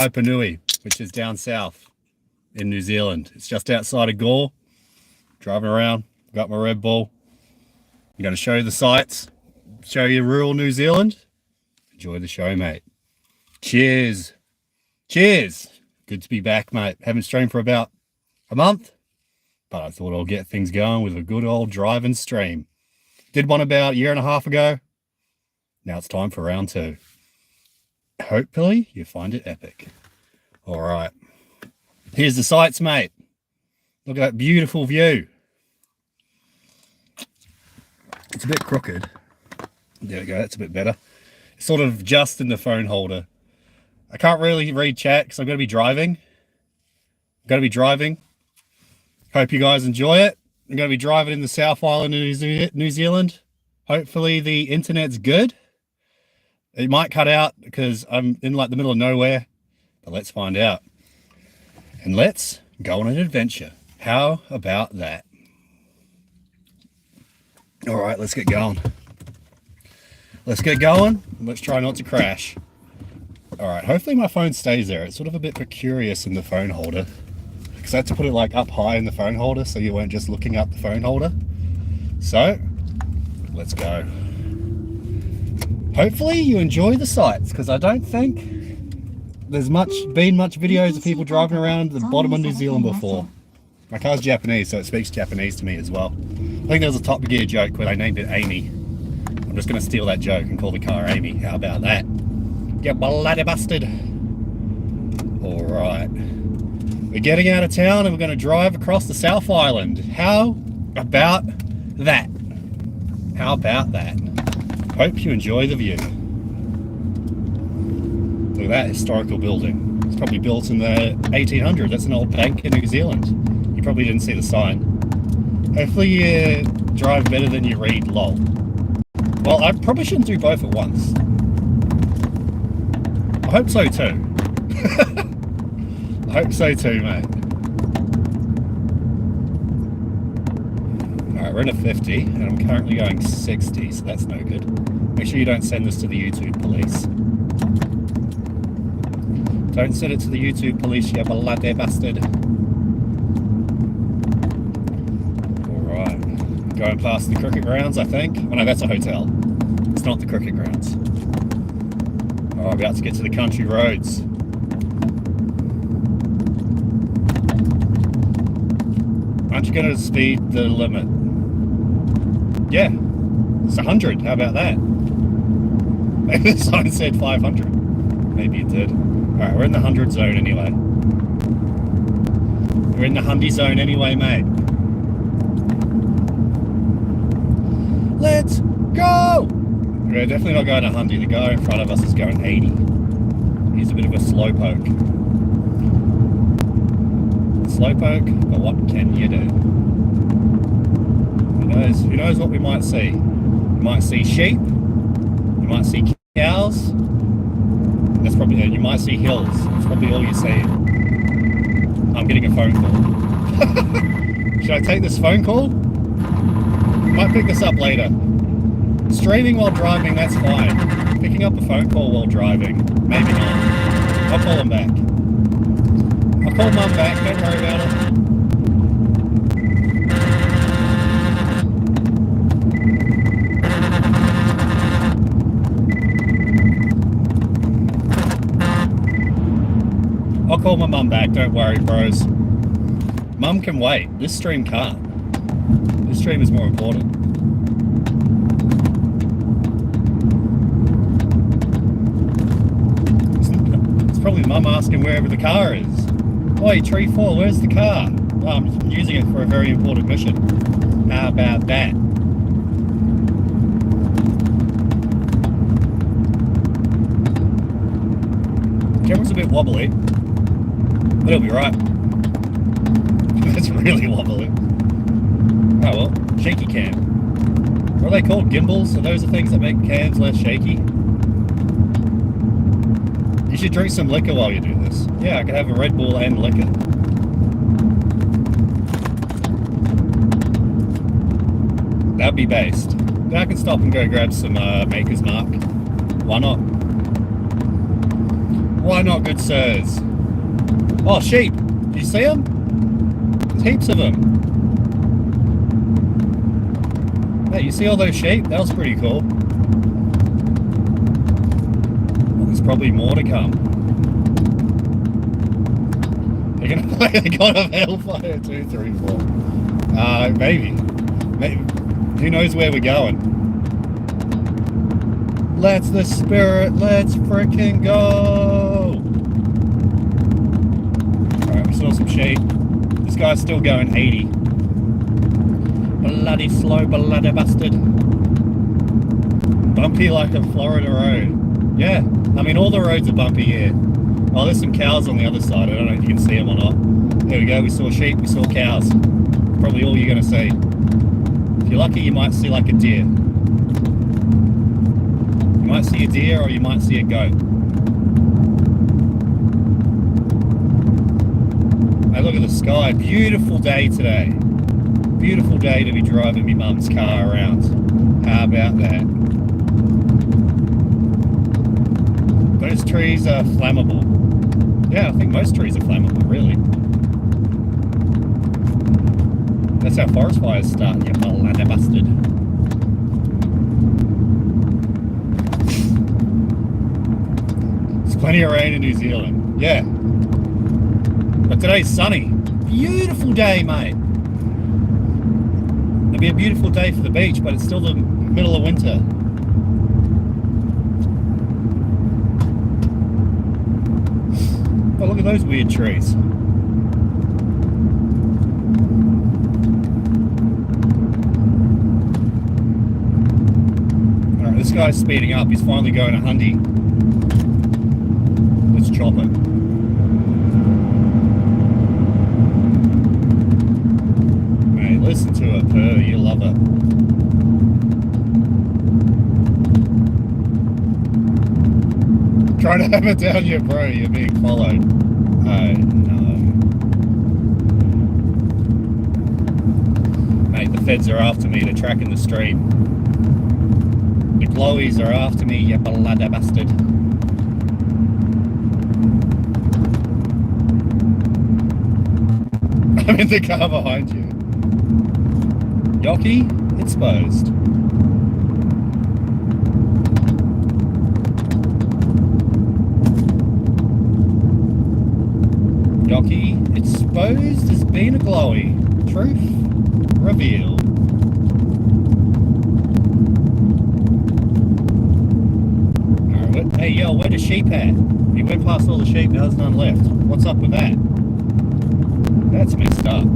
Opanui, which is down south in New Zealand. It's just outside of Gore. Driving around, got my Red Bull. I'm going to show you the sights, show you rural New Zealand. Enjoy the show, mate. Cheers. Cheers. Good to be back, mate. Haven't streamed for about a month, but I thought I'll get things going with a good old driving stream. Did one about a year and a half ago. Now it's time for round two. Hopefully you find it epic. All right. Here's the sights, mate. Look at that beautiful view. It's a bit crooked. There we go. That's a bit better. It's sort of just in the phone holder. I can't really read chat because I'm going to be driving. Hope you guys enjoy it. I'm going to be driving in the South Island of New Zealand. Hopefully the internet's good. It might cut out because I'm in like the middle of nowhere, but let's find out. And let's go on an adventure. How about that? All right, let's get going. Let's get going. Let's try not to crash. All right, hopefully my phone stays there. It's sort of a bit precarious in the phone holder because I had to put it like up high in the phone holder so you weren't just looking up the phone holder. So let's go. Hopefully you enjoy the sights because I don't think there's been much videos of people driving around the bottom of New Zealand before. My car's Japanese, so it speaks Japanese to me as well. I think there was a Top Gear joke where they named it Amy. I'm just going to steal that joke and call the car Amy. How about that? Get bloody busted. All right. We're getting out of town and we're going to drive across the South Island. How about that? How about that? Hope you enjoy the view. Look at that historical building. It's probably built in the 1800s. That's an old bank in New Zealand. You probably didn't see the sign. Hopefully you drive better than you read, lol. Well, I probably shouldn't do both at once. I hope so too. I hope so too, mate. Alright, we're in a 50 and I'm currently going 60, so that's no good. Make sure you don't send this to the YouTube police. Don't send it to the YouTube police, you bloody bastard. Alright, going past the cricket grounds, I think. Oh no, that's a hotel. It's not the cricket grounds. Alright, about to get to the country roads. Aren't you going to speed the limit? Yeah, it's 100. How about that? Maybe the sign said 500. Maybe it did. Alright, we're in the 100 zone anyway. We're in the Hundy zone anyway, mate. Let's go! We're definitely not going to Hundy. The guy in front of us is going 80. He's a bit of a slowpoke. Slowpoke, but what can you do? Who knows what we might see? You might see sheep. You might see cows. That's probably, you might see hills. That's probably all you see. I'm getting a phone call. Should I take this phone call? Might pick this up later. Streaming while driving, that's fine. Picking up a phone call while driving, maybe not. I'll call him back. I'll call Mum back, don't worry about it. I'll call my mum back, don't worry, bros. Mum can wait. This stream can't. This stream is more important. It's probably Mum asking wherever the car is. Oi, tree 4, where's the car? Oh, I'm using it for a very important mission. How about that? The camera's a bit wobbly. But it'll be right. That's really wobbly. Oh well, shaky cam. What are they called? Gimbals? So those are things that make cams less shaky? You should drink some liquor while you do this. Yeah, I could have a Red Bull and liquor. That'd be based. Then I can stop and go grab some Maker's Mark. Why not? Why not, good sirs? Oh, sheep. Do you see them? There's heaps of them. Hey, you see all those sheep? That was pretty cool. Well, there's probably more to come. They're gonna play the God of Hellfire 2, 3, 4. Maybe. Who knows where we're going? Let's the spirit, let's freaking go! Alright, we saw some sheep. This guy's still going 80. Bloody slow, bloody bastard. Bumpy like a Florida road. Yeah, I mean all the roads are bumpy here. Oh, there's some cows on the other side. I don't know if you can see them or not. There we go, we saw sheep, we saw cows. Probably all you're going to see. If you're lucky, you might see like a deer. You might see a deer or you might see a goat. Hey, look at the sky. Beautiful day today. Beautiful day to be driving my mum's car around. How about that? Those trees are flammable. Yeah, I think most trees are flammable, really. That's how forest fires start, you bloody bastard. There's plenty of rain in New Zealand. Yeah. But today's sunny. Beautiful day, mate. It'll be a beautiful day for the beach, but it's still the middle of winter. Oh, look at those weird trees. Alright, this guy's speeding up. He's finally going 100. Let's chop it. Hey, listen to it purr. You love it. Trying to hammer down your bro, you're being followed. Oh no. Mate, the feds are after me, they're tracking the stream. The glowies are after me, you bloody bastard. I'm in the car behind you. Yoki, exposed. Yoki, exposed as being a glowy. Truth revealed. Alright, hey yo, where the sheep at? He went past all the sheep, now there's none left. What's up with that? That's messed up.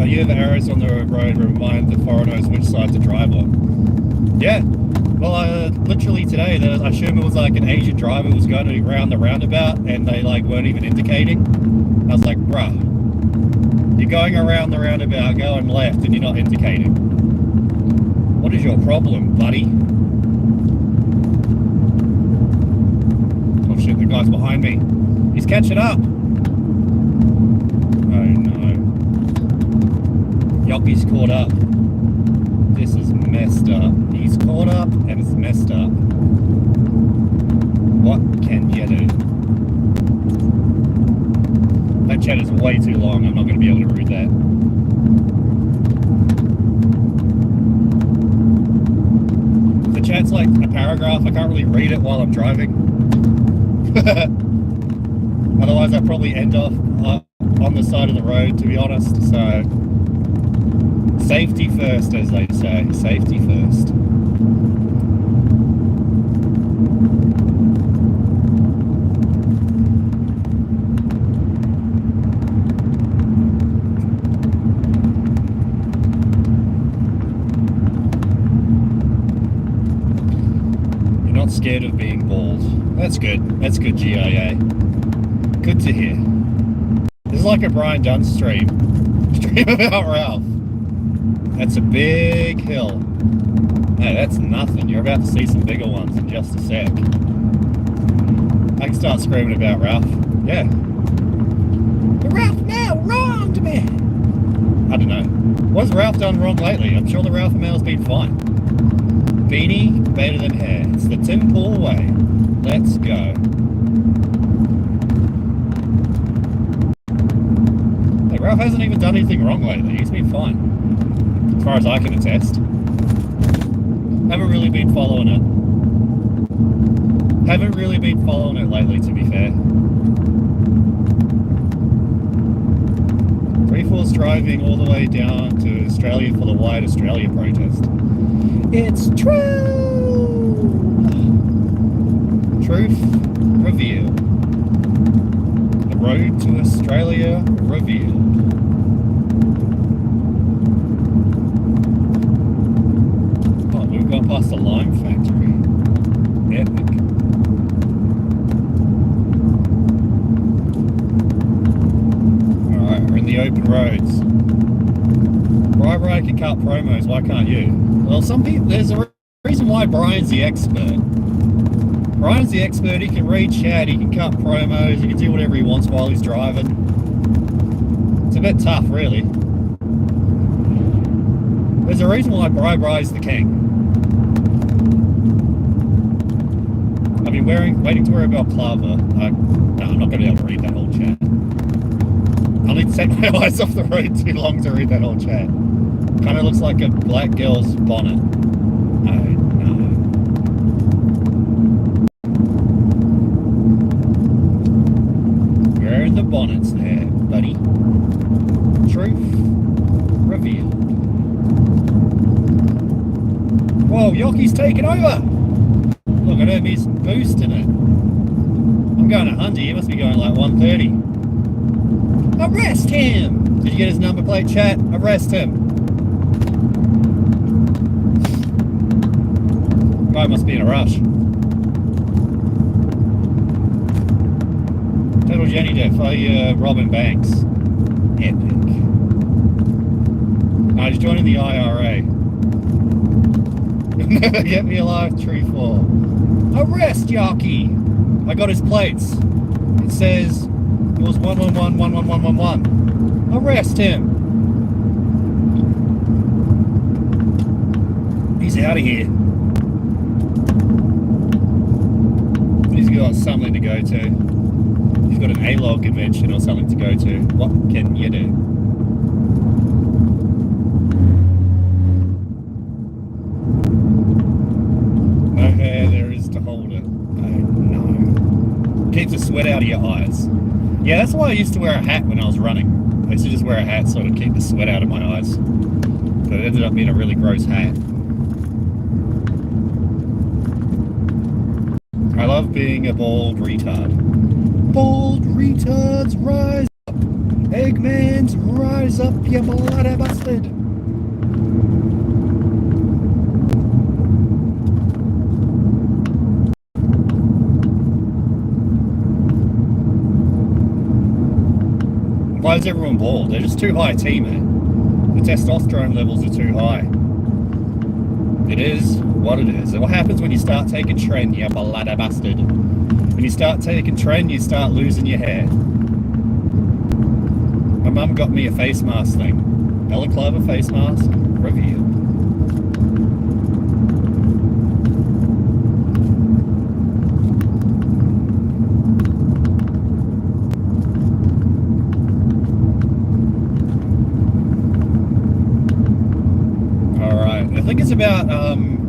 Yeah, the arrows on the road remind the foreigners which side to drive on. Yeah, well, literally today, I assume it was like an Asian driver who was going around the roundabout and they like weren't even indicating. I was like, bruh, you're going around the roundabout, going left and you're not indicating. What is your problem, buddy? Oh shit, the guy's behind me. He's catching up. Oh no. Yoki's caught up. This is messed up. He's caught up and it's messed up. What can you do? That chat is way too long. I'm not going to be able to read that. The chat's like a paragraph. I can't really read it while I'm driving. Otherwise, I'd probably end off on the side of the road, to be honest. So, safety first, as they say. Safety first. You're not scared of being bald. That's good. That's good, GIA. Good to hear. This is like a Brian Dunn stream. Stream about Ralph. That's a big hill. Hey, that's nothing. You're about to see some bigger ones in just a sec. I can start screaming about Ralph. Yeah. Ralph now wronged me. I don't know. What has Ralph done wrong lately? I'm sure the Ralph Mail's been fine. Beanie, better than hair. It's the Tim Pool way. Let's go. Hey, Ralph hasn't even done anything wrong lately. He's been fine. As far as I can attest. Haven't really been following it. Haven't really been following it lately, to be fair. 3-4's driving all the way down to Australia for the White Australia protest. It's true! Truth revealed. The road to Australia revealed. Oh, we've gone past the lime factory. Epic. Alright, we're in the open roads. Brian can cut promos, why can't you? Well, some people, there's a reason why Brian's the expert. Brian's the expert, he can read chat, he can cut promos, he can do whatever he wants while he's driving. It's a bit tough, really. There's a reason why Brian's the king. I've been waiting to wear a balaclava. No, I'm not going to be able to read that whole chat. I'll need to take my eyes off the road too long to read that whole chat. Kind of looks like a black girl's bonnet. Oh, no. Where are the bonnets there, buddy? Truth revealed. Whoa, Yoki's taking over! Look at him, he's boosting it. I'm going 100, he must be going like 130. Arrest him! Did you get his number plate, chat? Arrest him. Guy must be in a rush. Total Jenny Death, Robin Banks. Epic. No, he's joining the IRA. Never get me alive, tree fall. Arrest Yaki! I got his plates. It says it was 111-111-111. Arrest him! He's out of here. He's got something to go to. He's got an A-log convention or something to go to. What can you do? No hair there is to hold it. Oh no. Keeps the sweat out of your eyes. Yeah, that's why I used to wear a hat when I was running. I used to just wear a hat so to keep the sweat out of my eyes. But it ended up being a really gross hat. I love being a bald retard. Bald retards rise up. Eggmans rise up, you bloody bastard. Why is everyone bald? They're just too high T, man. The testosterone levels are too high. It is what it is. And what happens when you start taking trend, you bloody bastard? When you start taking trend, you start losing your hair. My mum got me a face mask thing. Balaclava face mask, revealed. I think it's about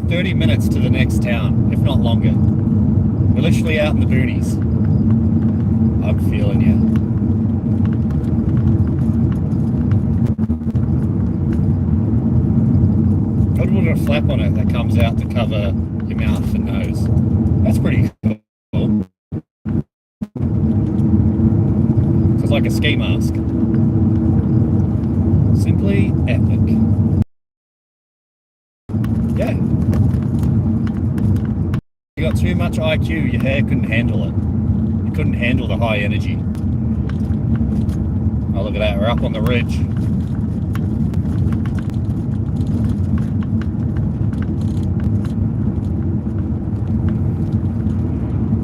30 minutes to the next town, if not longer. We're literally out in the boonies. I'm feeling you. I'd put a flap on it that comes out to cover your mouth and nose. That's pretty cool. So it's like a ski mask. Simply epic. Yeah. You got too much IQ, your hair couldn't handle it. You couldn't handle the high energy. Oh, look at that, we're up on the ridge.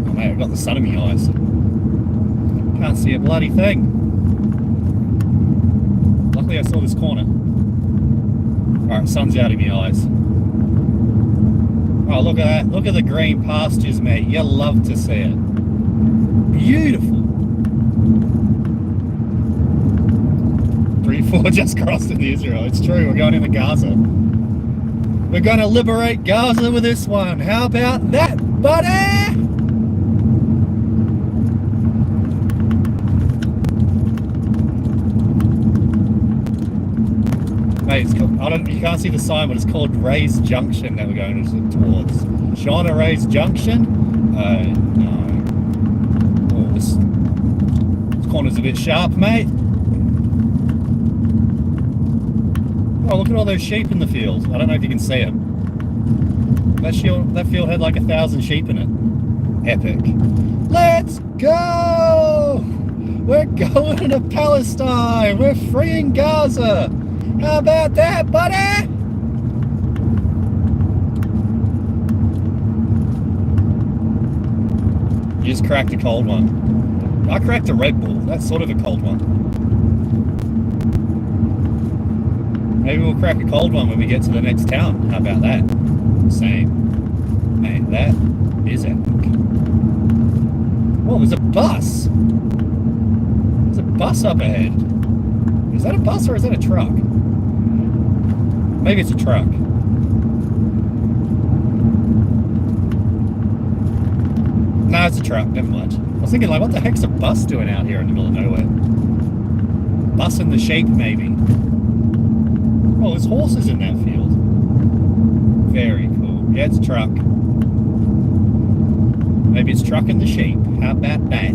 Oh mate, I've got the sun in my eyes. Can't see a bloody thing. Luckily I saw this corner. Alright, sun's out of my eyes. Oh, look at that. Look at the green pastures, mate. You love to see it. Beautiful. 3-4 just crossed into Israel. It's true, we're going into Gaza. We're going to liberate Gaza with this one. How about that, buddy? Mate, it's called, you can't see the sign, but it's called Ray's Junction that we're going towards. Shauna Ray's Junction? No. Oh, this corner's a bit sharp, mate. Oh, look at all those sheep in the field. I don't know if you can see them. That field had like 1,000 sheep in it. Epic. Let's go! We're going to Palestine! We're freeing Gaza! How about that, buddy? You just cracked a cold one. I cracked a Red Bull. That's sort of a cold one. Maybe we'll crack a cold one when we get to the next town. How about that? Same. Mate, that is epic. Whoa, there's a bus. There's a bus up ahead. Is that a bus or is that a truck? Maybe it's a truck. No, it's a truck. Never mind. I was thinking, like, what the heck's a bus doing out here in the middle of nowhere? Bussing the sheep, maybe. Oh, there's horses in that field. Very cool. Yeah, it's a truck. Maybe it's trucking the sheep. How about that?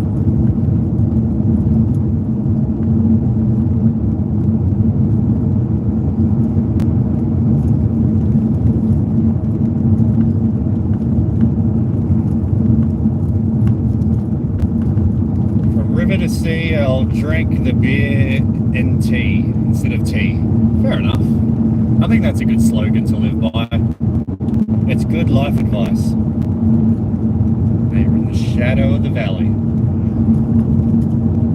From river to sea, I'll drink the beer in tea instead of tea. Fair enough. I think that's a good slogan to live by. It's good life advice. They were in the shadow of the valley.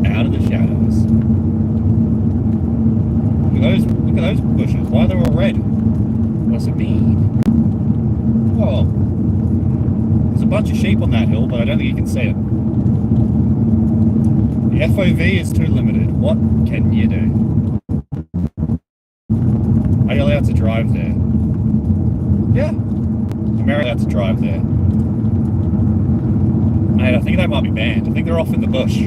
Out of the shadows. Look at those bushes. Why are they all red? What's it mean? Oh. There's a bunch of sheep on that hill, but I don't think you can see it. The FOV is too limited. What can you do? Are you allowed to drive there? Yeah. I'm allowed to drive there. Mate, I think that might be banned. I think they're off in the bush.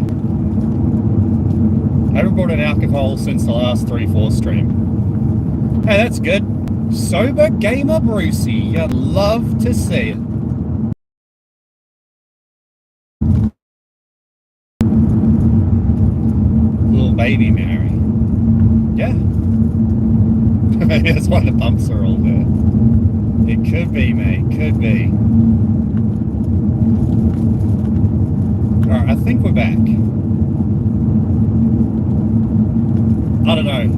I haven't brought in alcohol since the last 3-4 stream. Hey, that's good. Sober gamer Brucey. You'd love to see it. Little baby Mary. Yeah. Maybe that's why the bumps are all there. It could be, mate. Could be. Alright, I think we're back. I don't know.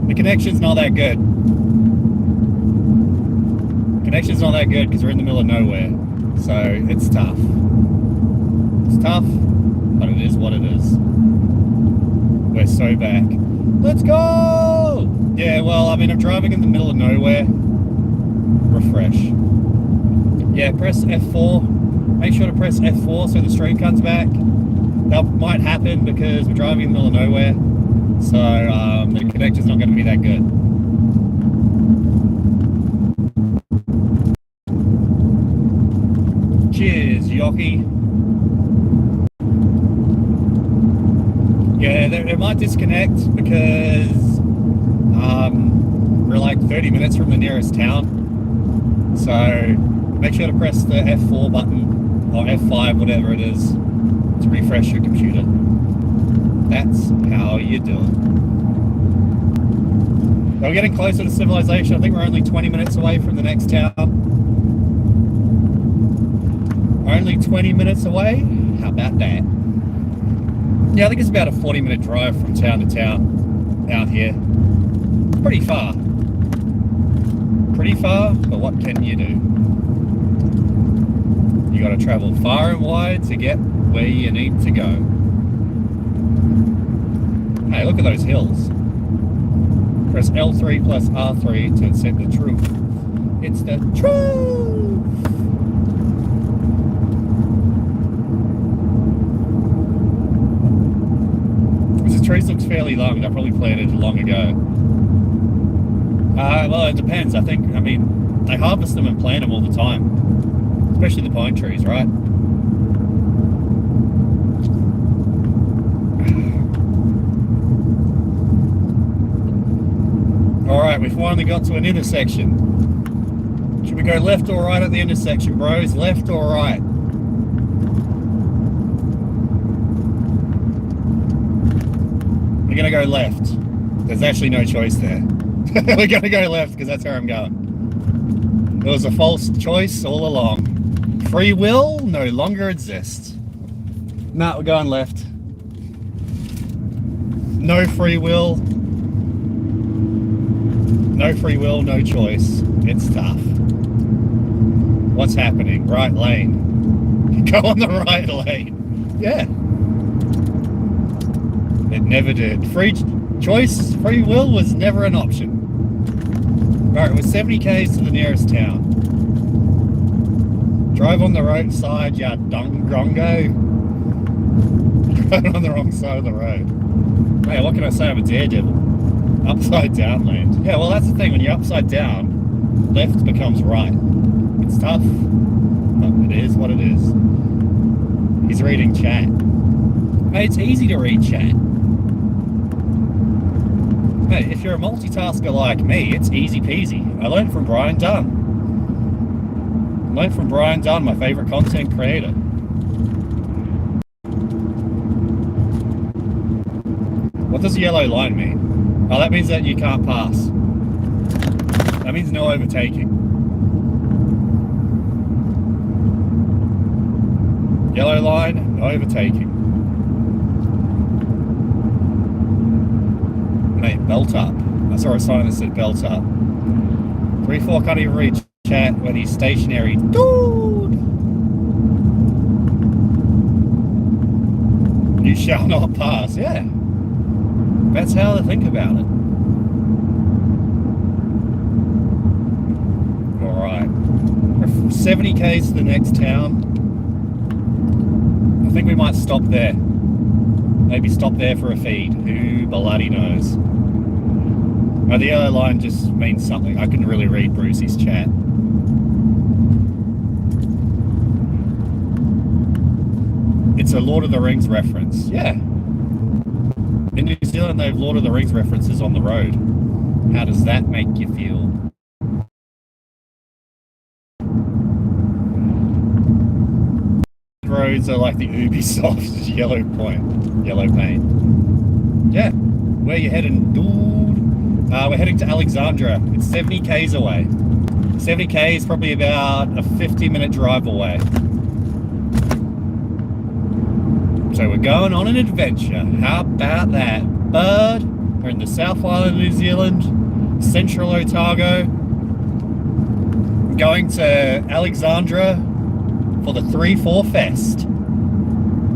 The connection's not that good. Connection's not that good because we're in the middle of nowhere. So it's tough. It's tough, but it is what it is. We're so back. Let's go! Yeah, well, I mean, I'm driving in the middle of nowhere. Refresh. Yeah, press F4. Make sure to press F4 so the stream comes back. That might happen because we're driving in the middle of nowhere. So the connection's not going to be that good. Cheers, Yoki. Yeah, it might disconnect because we're like 30 minutes from the nearest town. So make sure to press the F4 button or F5, whatever it is, to refresh your computer. That's how you do it. So we're getting closer to civilization. I think we're only 20 minutes away from the next town. Only 20 minutes away? How about that? Yeah, I think it's about a 40-minute drive from town to town out here. It's pretty far. Pretty far, but what can you do? You gotta travel far and wide to get where you need to go. Hey, look at those hills. Press L3 plus R3 to set the truth. It's the truth! This tree looks fairly long. I probably planted it long ago. Well, it depends. I mean, they harvest them and plant them all the time. Especially the pine trees, right? Alright, we finally got to an intersection. Should we go left or right at the intersection, bros? Left or right? We're gonna go left. There's actually no choice there. We're gonna go left because that's where I'm going. It was a false choice all along. Free will no longer exists. Nah, we're going left. No free will. No free will, no choice. It's tough. What's happening? Right lane. Go on the right lane. Yeah. It never did. Free choice, free will was never an option. Right, it was 70 k's to the nearest town. Drive on the road side, ya drongo. Drive on the wrong side of the road. Hey, what can I say? I'm a daredevil. Upside down land. Yeah, well, that's the thing. When you're upside down, left becomes right. It's tough, but it is what it is. He's reading chat. Hey, it's easy to read chat. Hey, if you're a multitasker like me, it's easy peasy. I learned from Brian Dunn. My favorite content creator. What does yellow line mean? Oh, that means that you can't pass. That means no overtaking. Yellow line, no overtaking. Mate, belt up. I saw a sign that said belt up. 3-4 can't even reach chat when he's stationary. Dude! You shall not pass. Yeah. That's how to think about it. Alright. We're 70 k's to the next town. I think we might stop there. Maybe stop there for a feed. Who bloody knows? Oh, the yellow line just means something. I couldn't really read Brucey's chat. It's a Lord of the Rings reference. Yeah. In New Zealand, they have Lord of the Rings references on the road. How does that make you feel? Roads are like the Ubisoft yellow paint. Yeah, where you heading, dude? We're heading to Alexandra. It's 70 k's away. 70 k is probably about a 50-minute drive away. So we're going on an adventure. How about that, bud? We're in the South Island of New Zealand, Central Otago. We're going to Alexandra for the 3-4 Fest.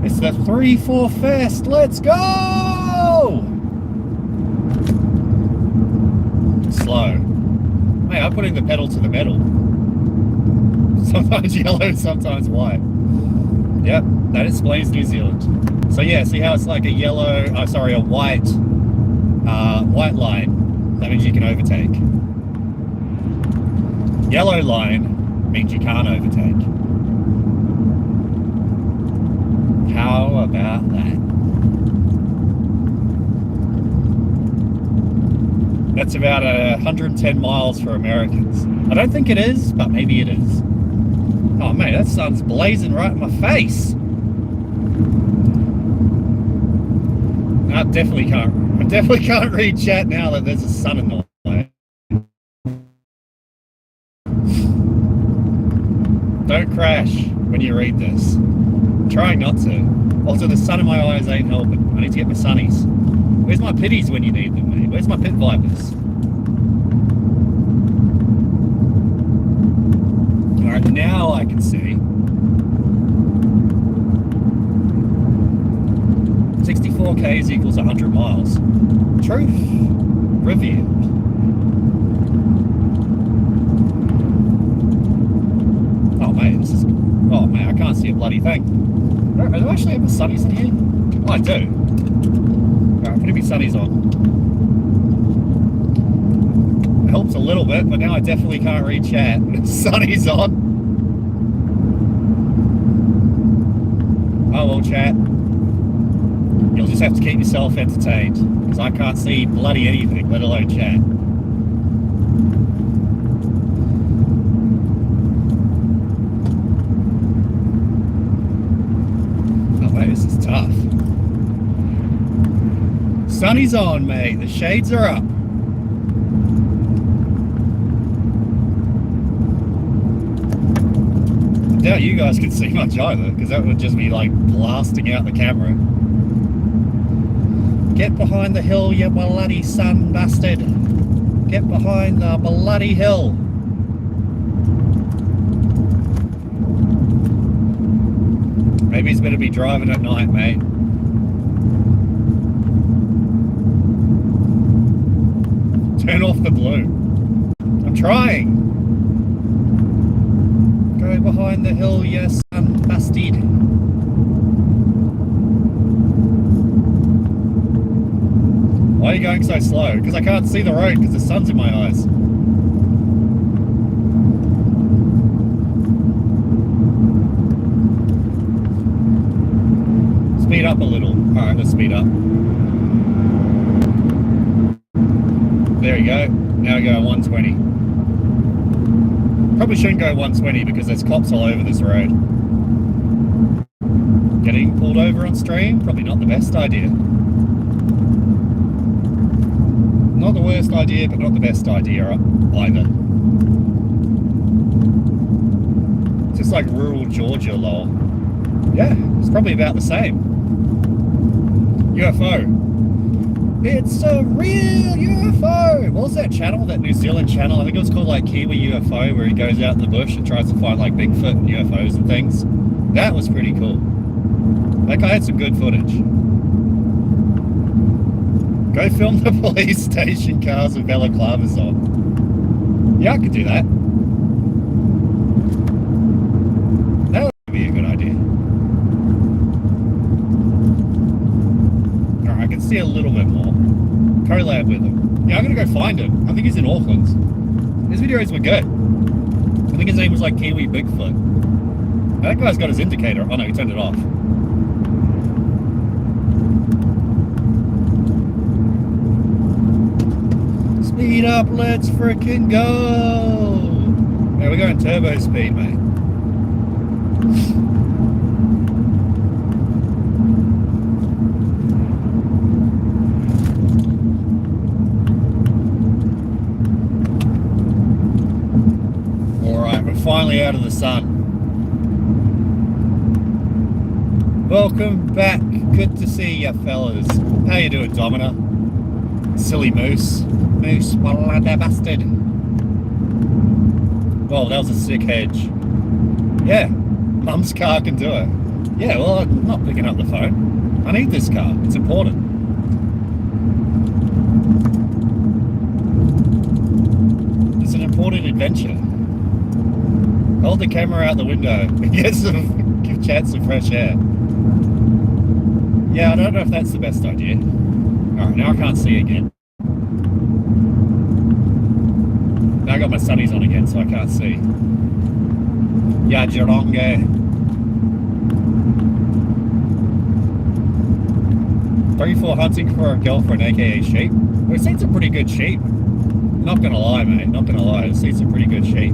It's the 3-4 Fest. Let's go! Slow. Hey, I'm putting the pedal to the metal. Sometimes yellow, sometimes white. Yep, that explains New Zealand. So yeah, see how it's like a yellow, a white line. That means you can overtake. Yellow line means you can't overtake. How about that? That's about 110 miles for Americans. I don't think it is, but maybe it is. Oh mate, that sun's blazing right in my face. I definitely can't read chat now that there's a sun in the way. Don't crash when you read this. I'm trying not to. Also, the sun in my eyes ain't helping. I need to get my sunnies. Where's my pitties when you need them, mate? Where's my pit vipers? Alright, now I can see. 64 k's equals 100 miles. Truth. revealed. Oh mate, this is... Oh mate, I can't see a bloody thing. Are there actually ever sunnies in here? Oh, I do. Alright, putting me sunnies on. It helps a little bit, but now I definitely can't read chat. Sunnies on. Oh well, chat. You'll just have to keep yourself entertained, because I can't see bloody anything, let alone chat. Oh mate, this is tough. Sunny's on, mate. The shades are up. I doubt you guys can see much either, because that would just be like blasting out the camera. Get behind the hill, you bloody son bastard. Get behind the bloody hill. Maybe he's better be driving at night, mate. Turn off the blue. I'm trying. Go behind the hill, you son bastard. Why are you going so slow? Because I can't see the road because the sun's in my eyes. Speed up a little. Alright, let's speed up. There we go. Now we go 120. Probably shouldn't go 120 because there's cops all over this road. Getting pulled over on stream? Probably not the best idea. Not the worst idea, but not the best idea either. Just like rural Georgia, lol. Yeah, it's probably about the same. UFO. It's a real UFO! What was that channel, that New Zealand channel? I think it was called like Kiwi UFO, where he goes out in the bush and tries to find like Bigfoot and UFOs and things. That was pretty cool. That guy had some good footage. Go film the police station cars with balaclavas on. Yeah, I could do that. That would be a good idea. Alright, I can see a little bit more. Collab with him. Yeah, I'm gonna go find him. I think he's in Auckland. His videos were good. I think his name was like Kiwi Bigfoot. That guy's got his indicator. Oh no, he turned it off. Speed up, let's frickin' go! Yeah, we're going turbo speed, mate. Alright, we're finally out of the sun. Welcome back. Good to see ya, fellas. How you doing, Domina? Silly moose. Moose, bloody bastard. Well, that was a sick hedge. Yeah, Mum's car can do it. Yeah, well, I'm not picking up the phone. I need this car. It's important. It's an important adventure. Hold the camera out the window and give Chat some fresh air. Yeah, I don't know if that's the best idea. Alright, now I can't see again. Now I got my sunnies on again, so I can't see. Yeah, Geronge. 34 hunting for a girlfriend, aka sheep. We've seen some pretty good sheep. Not gonna lie, mate. Not gonna lie. I've seen some pretty good sheep.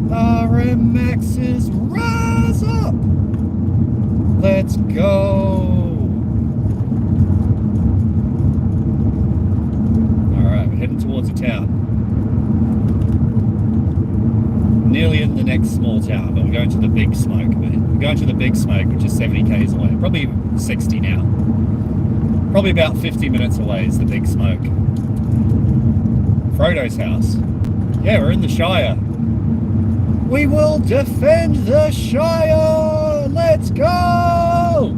RMX's rise up. Let's go. Heading towards a town. Nearly in the next small town, but we're going to the Big Smoke, man. We're going to the Big Smoke, which is 70 k's away. Probably 60 now. Probably about 50 minutes away is the Big Smoke. Frodo's house. Yeah, we're in the Shire. We will defend the Shire! Let's go!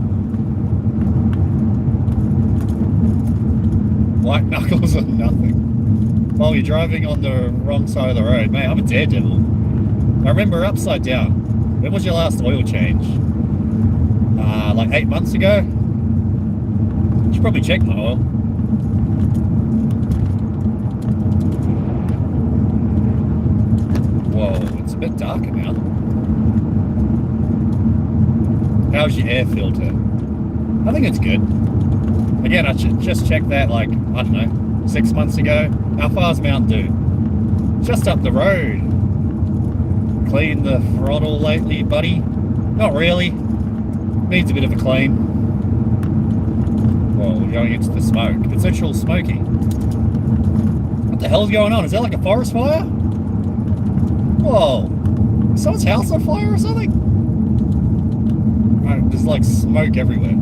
White knuckles or nothing. While you're driving on the wrong side of the road. Mate, I'm a daredevil. I remember upside down. When was your last oil change? Like 8 months ago? You should probably check my oil. Whoa, it's a bit darker now. How's your air filter? I think it's good. Again, I should just check that like, I don't know, 6 months ago. How far's Mountain Dew? Just up the road. Cleaned the throttle lately, buddy? Not really. Needs a bit of a clean. Whoa, we're going into the smoke. It's literal smoky. What the hell's going on? Is that like a forest fire? Whoa. Is someone's house on fire or something? Right, there's like smoke everywhere.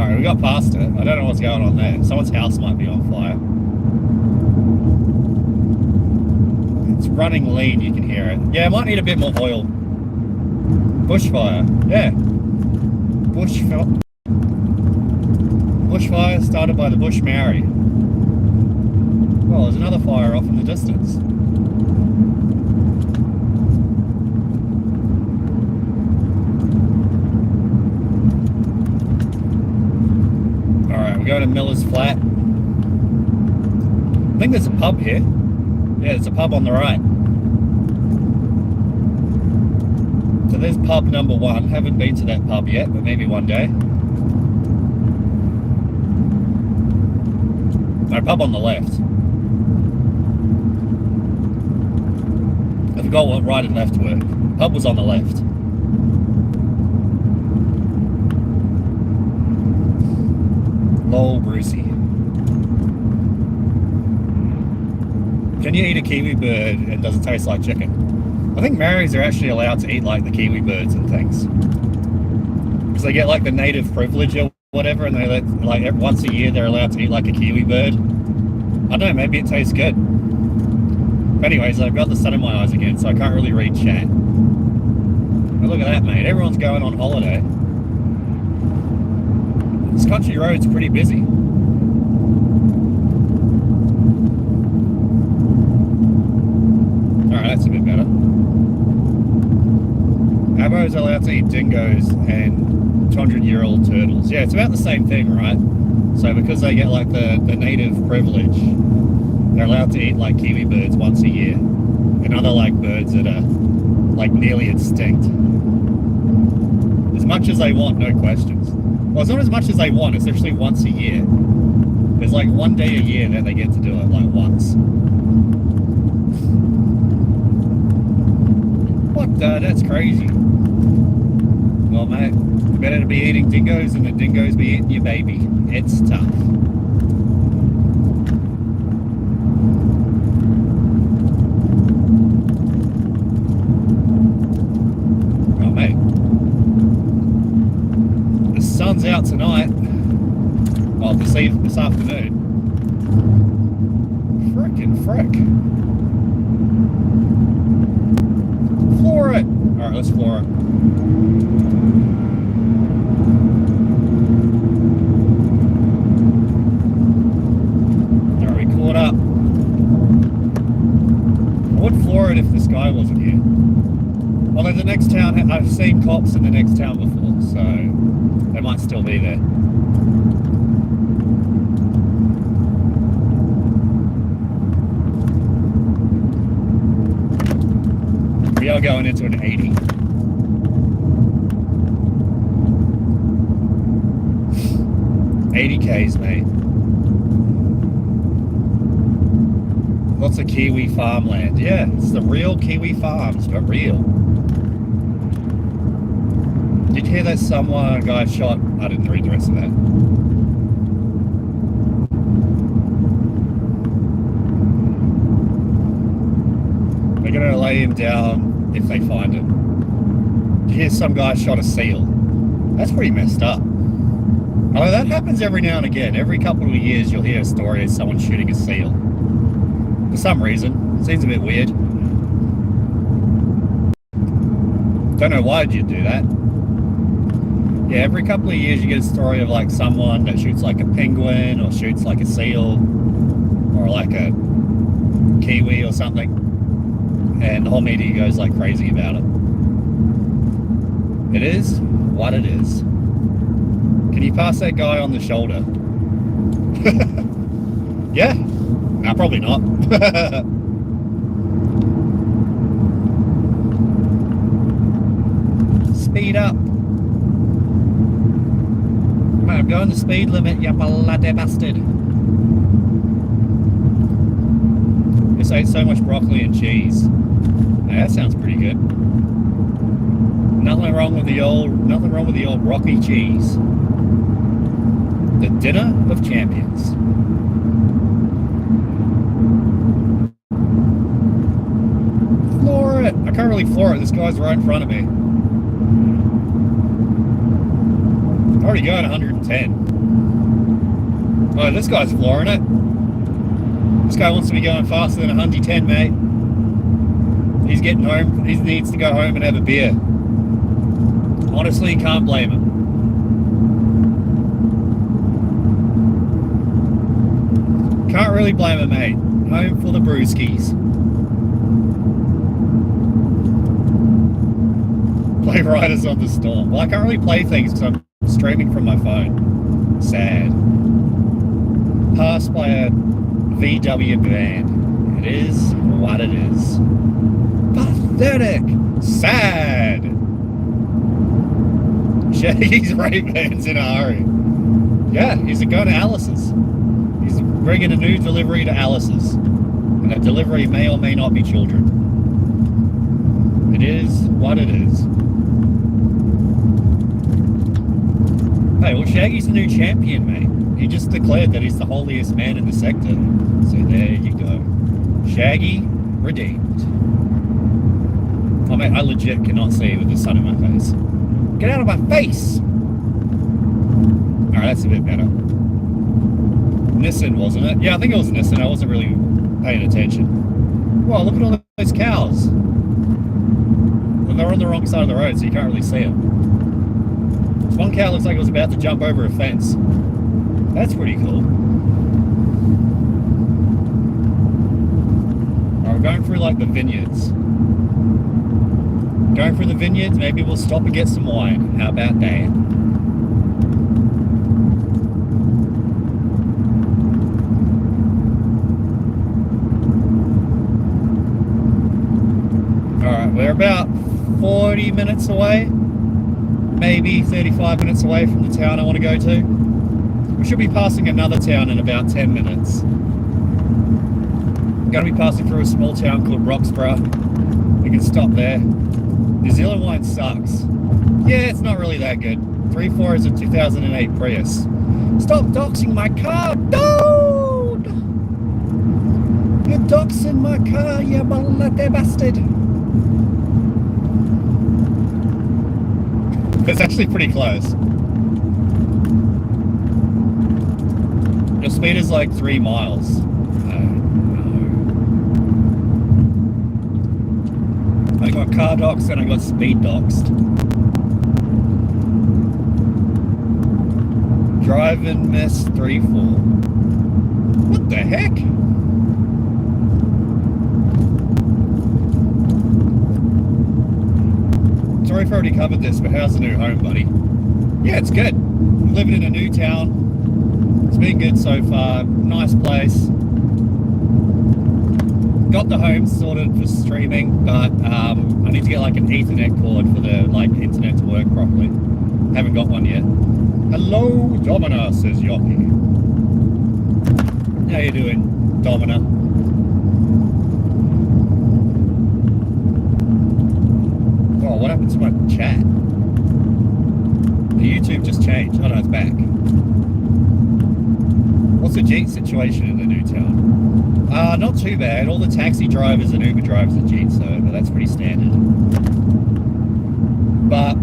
Alright, we got past it. I don't know what's going on there. Someone's house might be on fire. It's running lean, you can hear it. Yeah, it might need a bit more oil. Bushfire, yeah. Bushfire started by the Bush Maori. Well, there's another fire off in the distance. Alright, we go to Miller's Flat. I think there's a pub here. Yeah, there's a pub on the right. So there's pub number 1. Haven't been to that pub yet, but maybe one day. No, pub on the left. I forgot what right and left were. Pub was on the left. Lol, Brucey. Can you eat a kiwi bird and does it taste like chicken? I think Maoris are actually allowed to eat like the kiwi birds and things. Because they get like the native privilege or whatever, and they let, like once a year they're allowed to eat like a kiwi bird. I don't know, maybe it tastes good. But anyways, I've got the sun in my eyes again, so I can't really read chat. But look at that, mate. Everyone's going on holiday. This country road's pretty busy. Alright, that's a bit better. Abbo's allowed to eat dingoes and 200-year-old turtles. Yeah, it's about the same thing, right? So because they get like the native privilege, they're allowed to eat like kiwi birds once a year. And other like birds that are like nearly extinct. As much as they want, no questions. Well, it's not as much as they want, it's actually once a year. There's like one day a year that they get to do it, like once. What the? That's crazy. Well, mate, you better to be eating dingoes than the dingoes be eating your baby. It's tough. Oh, mate. The sun's out tonight. Oh, this afternoon. Frickin' frick. Floor it. Alright, let's floor it. Alright, we caught up. I would floor it if this guy wasn't here. Although the next town, I've seen cops in the next town before, so they might still be there. We are going into an 80. $80Ks, mate. Lots of Kiwi farmland. Yeah, it's the real Kiwi farms, but real. Did you hear that someone guy shot? I didn't read the rest of that. They're gonna lay him down if they find him. Did you hear some guy shot a seal? That's pretty messed up. Although that happens every now and again. Every couple of years you'll hear a story of someone shooting a seal. For some reason. It seems a bit weird. Don't know why you'd do that. Yeah, every couple of years you get a story of like someone that shoots like a penguin or shoots like a seal or like a kiwi or something, and the whole media goes like crazy about it. It is what it is. Can you pass that guy on the shoulder? Yeah? Nah, probably not. Speed up. Man, I'm going the speed limit, you bloody bastard. This ate so much broccoli and cheese. Hey, that sounds pretty good. Nothing wrong with the old Rocky cheese. The dinner of champions. Floor it! I can't really floor it. This guy's right in front of me. I'm already going 110. Oh, this guy's flooring it. This guy wants to be going faster than 110, mate. He's getting home. He needs to go home and have a beer. Honestly, can't blame him. Can't really blame him, mate. Home for the brewskis. Play Riders on the Storm. Well, I can't really play things because I'm streaming from my phone. Sad. Passed by a VW van. It is what it is. Pathetic. Sad. Shaggy's Ray-Bans in a hurry. Yeah, he's going to Alice's. He's bringing a new delivery to Alice's. And that delivery may or may not be children. It is what it is. Hey, well, Shaggy's the new champion, mate. He just declared that he's the holiest man in the sector. So there you go. Shaggy redeemed. Oh, mate, I legit cannot see with the sun in my face. Get out of my face! Alright, that's a bit better. Nissan, wasn't it? Yeah, I think it was Nissan. I wasn't really paying attention. Wow, look at all those cows. Well, they're on the wrong side of the road, so you can't really see them. This one cow looks like it was about to jump over a fence. That's pretty cool. Alright, we're going through like the vineyards. Going through the vineyards, maybe we'll stop and get some wine. How about that? Alright, we're about 40 minutes away, maybe 35 minutes away from the town I want to go to. We should be passing another town in about 10 minutes. I'm going to be passing through a small town called Roxburgh. We can stop there. New Zealand wine sucks. Yeah, it's not really that good. 3.4 is a 2008 Prius. Stop doxing my car, dude! You're doxing my car, you bloody bastard. It's actually pretty close. Your speed is like 3 miles. I got car doxed and I got speed doxed. Driving miss 3.4. What the heck? Sorry if I already covered this, but how's the new home, buddy? Yeah, it's good. I'm living in a new town. It's been good so far. Nice place. Got the home sorted for streaming, but I need to get like an Ethernet cord for the internet to work properly. Haven't got one yet. Hello, Domina, says Yoki. How you doing, Domina? Oh, what happened to my chat? The YouTube just changed. Oh no, it's back. What's the Jeep situation in the new town? Not too bad. All the taxi drivers and Uber drivers are Jeeps though, but that's pretty standard. But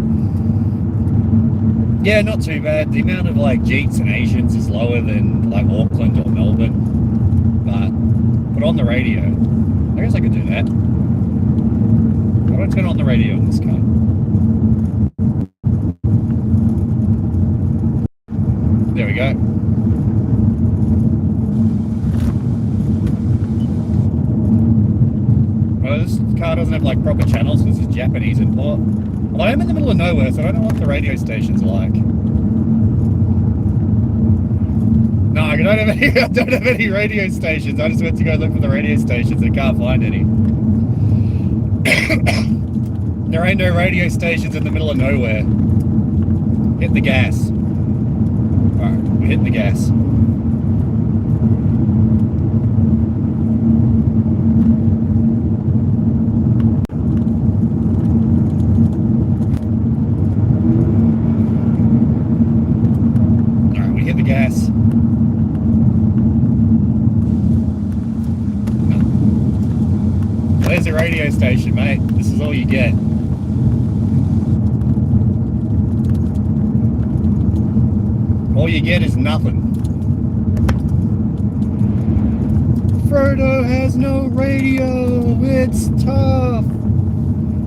yeah, not too bad. The amount of like Jeeps and Asians is lower than like Auckland or Melbourne. But put on the radio. I guess I could do that. How do I turn on the radio in this car? This car doesn't have like proper channels because it's Japanese import. Well, I am in the middle of nowhere, so I don't know what the radio stations are like. No, I don't have any. I don't have any radio stations. I just went to go look for the radio stations and can't find any. There ain't no radio stations in the middle of nowhere. Hit the gas. Alright, we're hitting the gas. Alright, we hit the gas. There's a radio station, mate. This is all you get. All you get is nothing. Frodo has no radio. It's tough.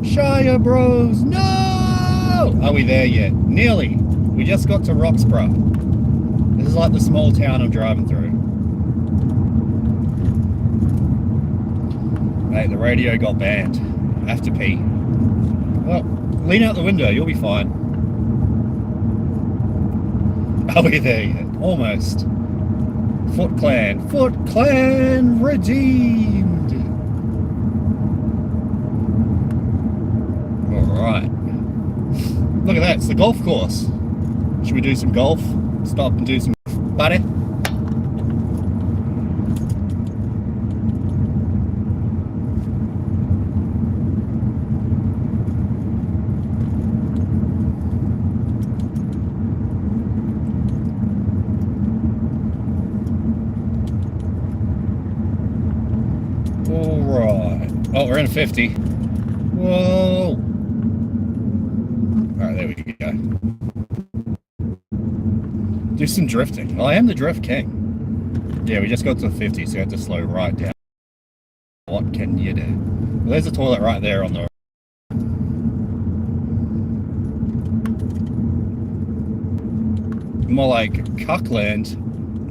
Shire Bros. No! Are we there yet? Nearly. We just got to Roxburgh. This is like the small town I'm driving through. Mate, the radio got banned. I have to pee. Well, lean out the window. You'll be fine. Are we there yet? Almost. Foot Clan. Foot Clan redeemed. Alright. Look at that. It's the golf course. Should we do some golf? Stop and do some buddy? Alright. Oh, we're in 50. Whoa. Alright, there we go. Do some drifting. Well, I am the drift king. Yeah, we just got to 50, so you have to slow right down. What can you do? Well, there's a toilet right there on the... More like Cuckland.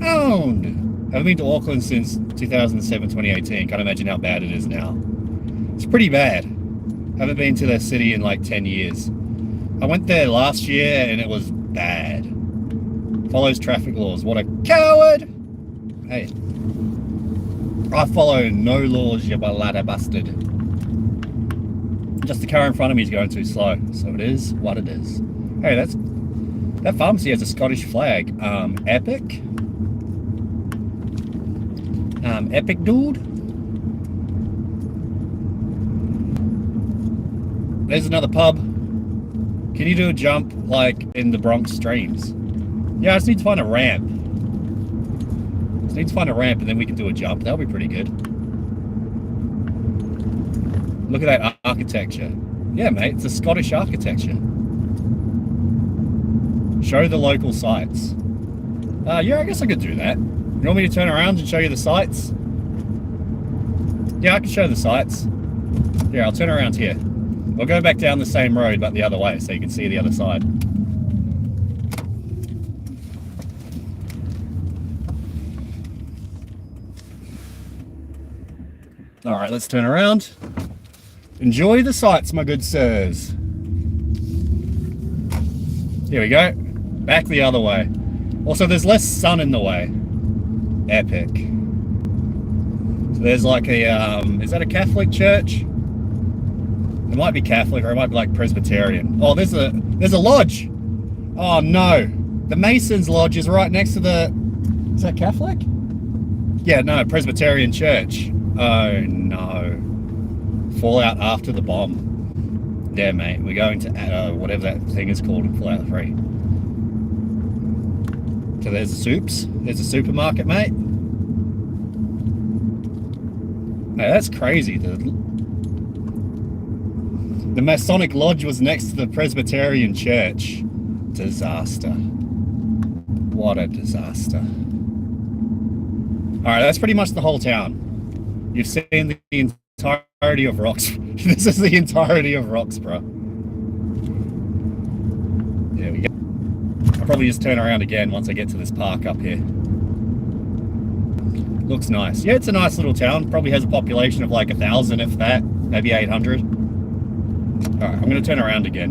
Owned! I haven't been to Auckland since 2007, 2018. Can't imagine how bad it is now. It's pretty bad. Haven't been to the city in like 10 years. I went there last year and it was bad. Follows traffic laws. What a coward! Hey. I follow no laws, you balada bastard. Just the car in front of me is going too slow. So it is what it is. Hey, that pharmacy has a Scottish flag. Epic. Epic dude. There's another pub. Can you do a jump like in the Bronx streams? Yeah, I just need to find a ramp. Just need to find a ramp and then we can do a jump. That'll be pretty good. Look at that architecture. Yeah, mate, it's a Scottish architecture. Show the local sites. Yeah, I guess I could do that. You want me to turn around and show you the sights? Yeah, I can show the sights. Here, I'll turn around here. We'll go back down the same road, but the other way, so you can see the other side. All right, let's turn around. Enjoy the sights, my good sirs. Here we go. Back the other way. Also, there's less sun in the way. Epic. So there's like a, is that a Catholic church? It might be Catholic or it might be like Presbyterian. Oh, there's a lodge. Oh no. The Masons Lodge is right next to the, is that Catholic? Yeah, no, Presbyterian church. Oh no. Fallout after the bomb. Yeah, mate, we're going to whatever that thing is called in Fallout 3. So there's the soups. There's a supermarket, mate. Hey, that's crazy. The Masonic Lodge was next to the Presbyterian Church. Disaster. What a disaster. Alright, that's pretty much the whole town. You've seen the entirety of Roxburgh. This is the entirety of Roxburgh. There we go. I'll probably just turn around again once I get to this park up here. Looks nice. Yeah, it's a nice little town. Probably has a population of like 1,000 if that. maybe 800. All right, I'm going to turn around again.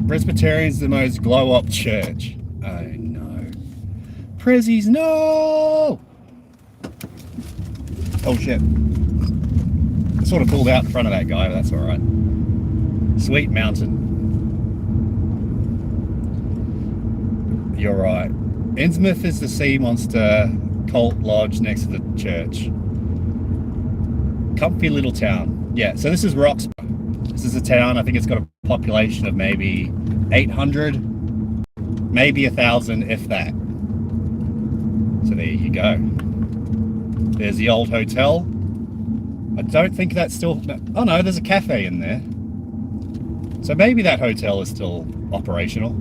Presbyterian's the most glow-up church. Oh no. Prezzies, no! Oh shit. I sort of pulled out in front of that guy, but that's alright. Sweet mountain. You're right. Innsmouth is the sea monster cult lodge next to the church. Comfy little town. Yeah, so this is Roxburgh. This is a town, I think it's got a population of maybe 800, maybe 1,000, if that. So there you go. There's the old hotel. I don't think that's still... Oh no, there's a cafe in there. So maybe that hotel is still operational.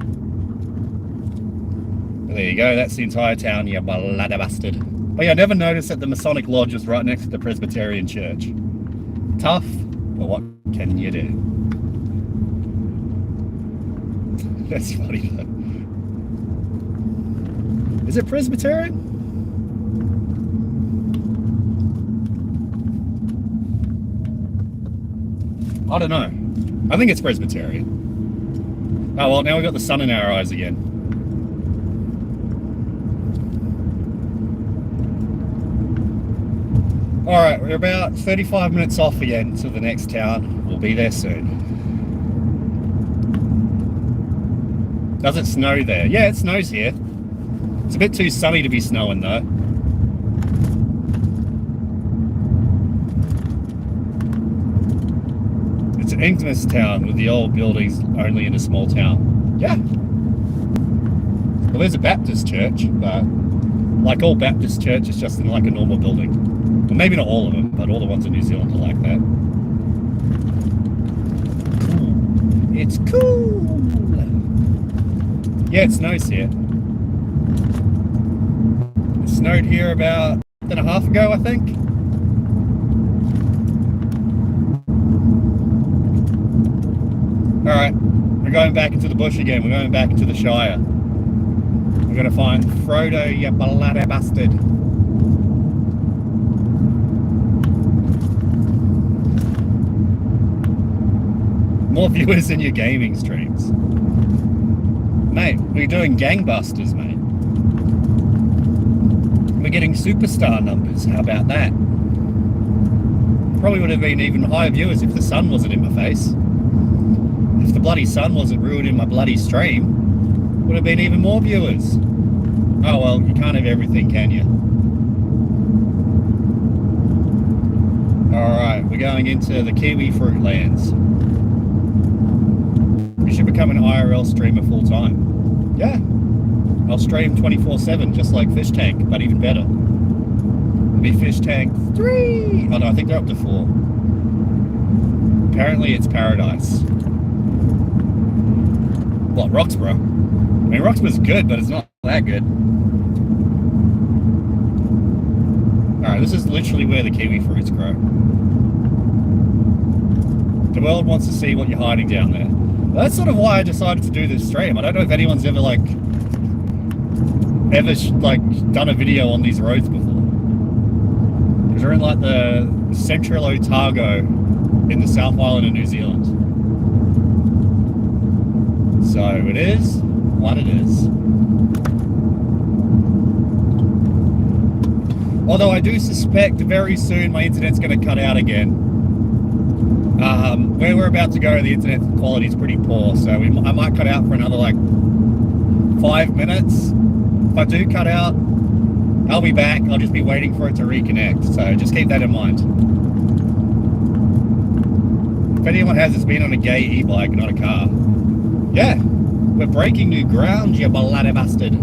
There you go, that's the entire town, you bloody bastard. Oh yeah, I never noticed that the Masonic Lodge is right next to the Presbyterian Church. Tough, but what can you do? That's funny though. Is it Presbyterian? I don't know. I think it's Presbyterian. Oh well, now we've got the sun in our eyes again. Alright, we're about 35 minutes off again to the next town. We'll be there soon. Does it snow there? Yeah, it snows here. It's a bit too sunny to be snowing though. It's an Innsmouth town with the old buildings only in a small town. Yeah. Well, there's a Baptist church, but like all Baptist churches, just in like a normal building. Well, maybe not all of them, but all the ones in New Zealand are like that. It's cool. Yeah, it snows here. It snowed here about a month and a half ago, I think. Alright, we're going back into the bush again. We're going back into the Shire. We're going to find Frodo, you bloody bastard. More viewers than your gaming streams. Mate, we're doing gangbusters, mate. We're getting superstar numbers. How about that? Probably would have been even higher viewers if the sun wasn't in my face. If the bloody sun wasn't ruining my bloody stream, would have been even more viewers. Oh well, you can't have everything, can you? Alright, we're going into the kiwi fruit lands. You should become an IRL streamer full time. Yeah. I'll stream 24/7 just like Fish Tank, but even better. It'll be Fish Tank 3! Oh no, I think they're up to 4. Apparently it's paradise. What, Roxburgh? I mean, Roxburgh's good, but it's not that good. Alright, this is literally where the kiwi fruits grow. The world wants to see what you're hiding down there. That's sort of why I decided to do this stream. I don't know if anyone's ever done a video on these roads before. Because we're in like the central Otago in the South Island of New Zealand. So it is what it is. Although I do suspect very soon my internet's going to cut out again. Where we're about to go, the internet quality is pretty poor, so I might cut out for another like 5 minutes. If I do cut out, I'll be back. I'll just be waiting for it to reconnect, so just keep that in mind. If anyone has this been on a gay e-bike, not a car. Yeah, we're breaking new ground, you bloody bastard.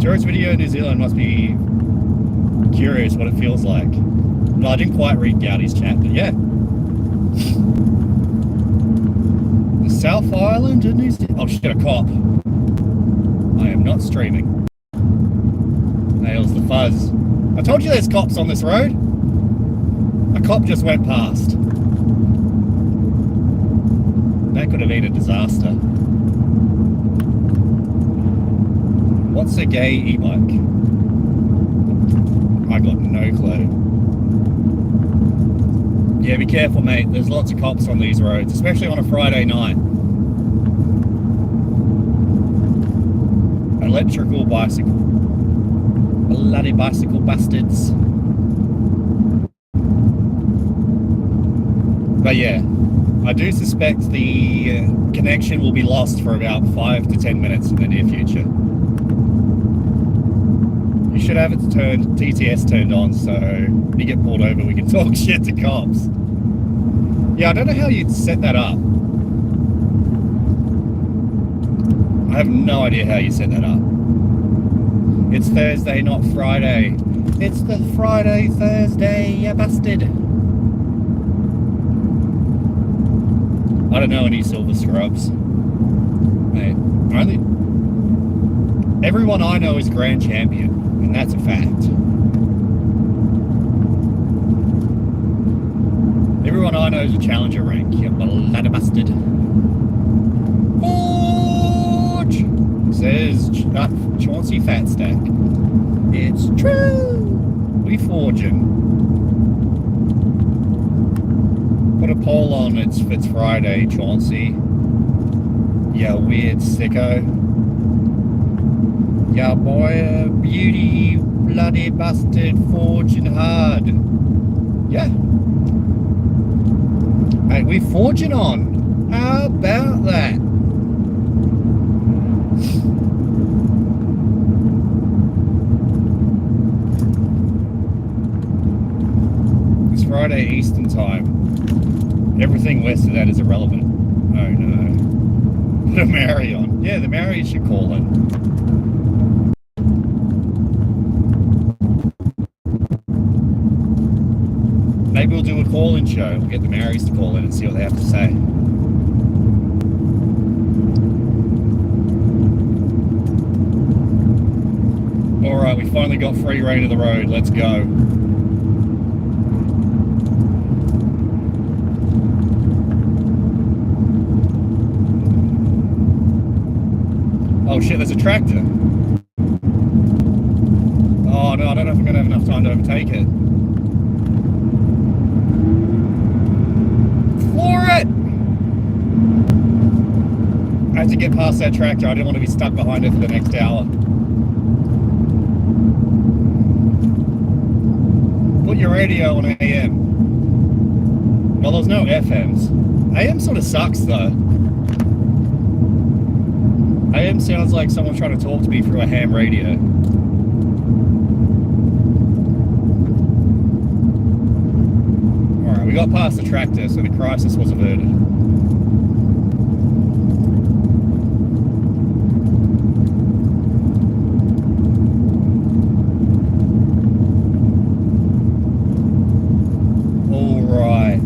Tourist video in New Zealand must be curious what it feels like. No, I didn't quite read Gowdy's chat, but yeah. The South Island of New Zealand. Oh shit, a cop. I am not streaming. Nails the fuzz. I told you there's cops on this road. A cop just went past. That could have been a disaster. What's a gay e-bike? I got no clue. Yeah, be careful, mate. There's lots of cops on these roads, especially on a Friday night. Electrical bicycle. Bloody bicycle bastards. But yeah, I do suspect the connection will be lost for about 5 to 10 minutes in the near future. You should have it turned, TTS turned on, so when you get pulled over we can talk shit to cops. Yeah, I don't know how you'd set that up. I have no idea how you set that up. It's Thursday, not Friday. It's the Friday, Thursday, you bastard. I don't know any silver scrubs. Mate, everyone I know is grand champion, and that's a fact. Everyone I know is a challenger rank, you bloody bastard. Forge! Says Chauncey Fatstack. It's true! We forging. Put a poll on it's Friday, Chauncey. Yeah, weird sicko. Yeah, boy, beauty, bloody bastard, forging hard. Yeah. Hey, we forging on. How about that? It's Friday Eastern time. Everything west of that is irrelevant. Oh no. Put a Mary on. Yeah, the Mary should call in. Maybe we'll do a call-in show. We'll get the Marys to call in and see what they have to say. Alright, we finally got free reign of the road. Let's go. Oh shit, there's a tractor. Oh no, I don't know if I'm going to have enough time to overtake it. Floor it! I had to get past that tractor. I didn't want to be stuck behind it for the next hour. Put your radio on AM. Well, there's no FMs. AM sort of sucks though. AM sounds like someone trying to talk to me through a ham radio. Alright, we got past the tractor, so the crisis was averted. Alright,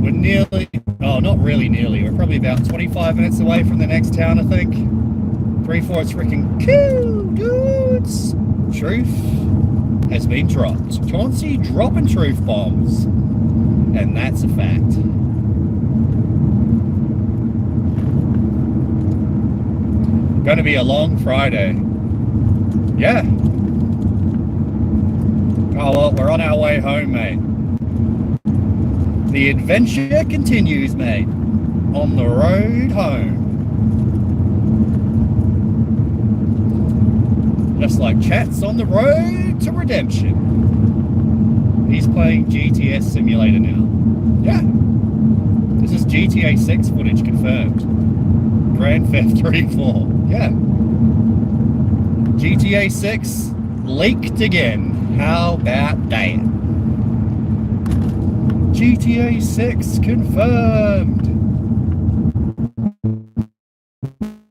we're nearly, oh not really nearly, we're probably about 25 minutes away from the next town, I think. 3-4, it's freaking cool, dudes. Truth has been dropped. Chauncey dropping truth bombs. And that's a fact. Gonna be a long Friday. Yeah. Oh well, we're on our way home, mate. The adventure continues, mate. On the road home. Just like chats on the road to redemption. He's playing GTS Simulator now. Yeah. This is GTA 6 footage confirmed. Grand Theft 34. Yeah. GTA 6 leaked again. How about that? GTA 6 confirmed.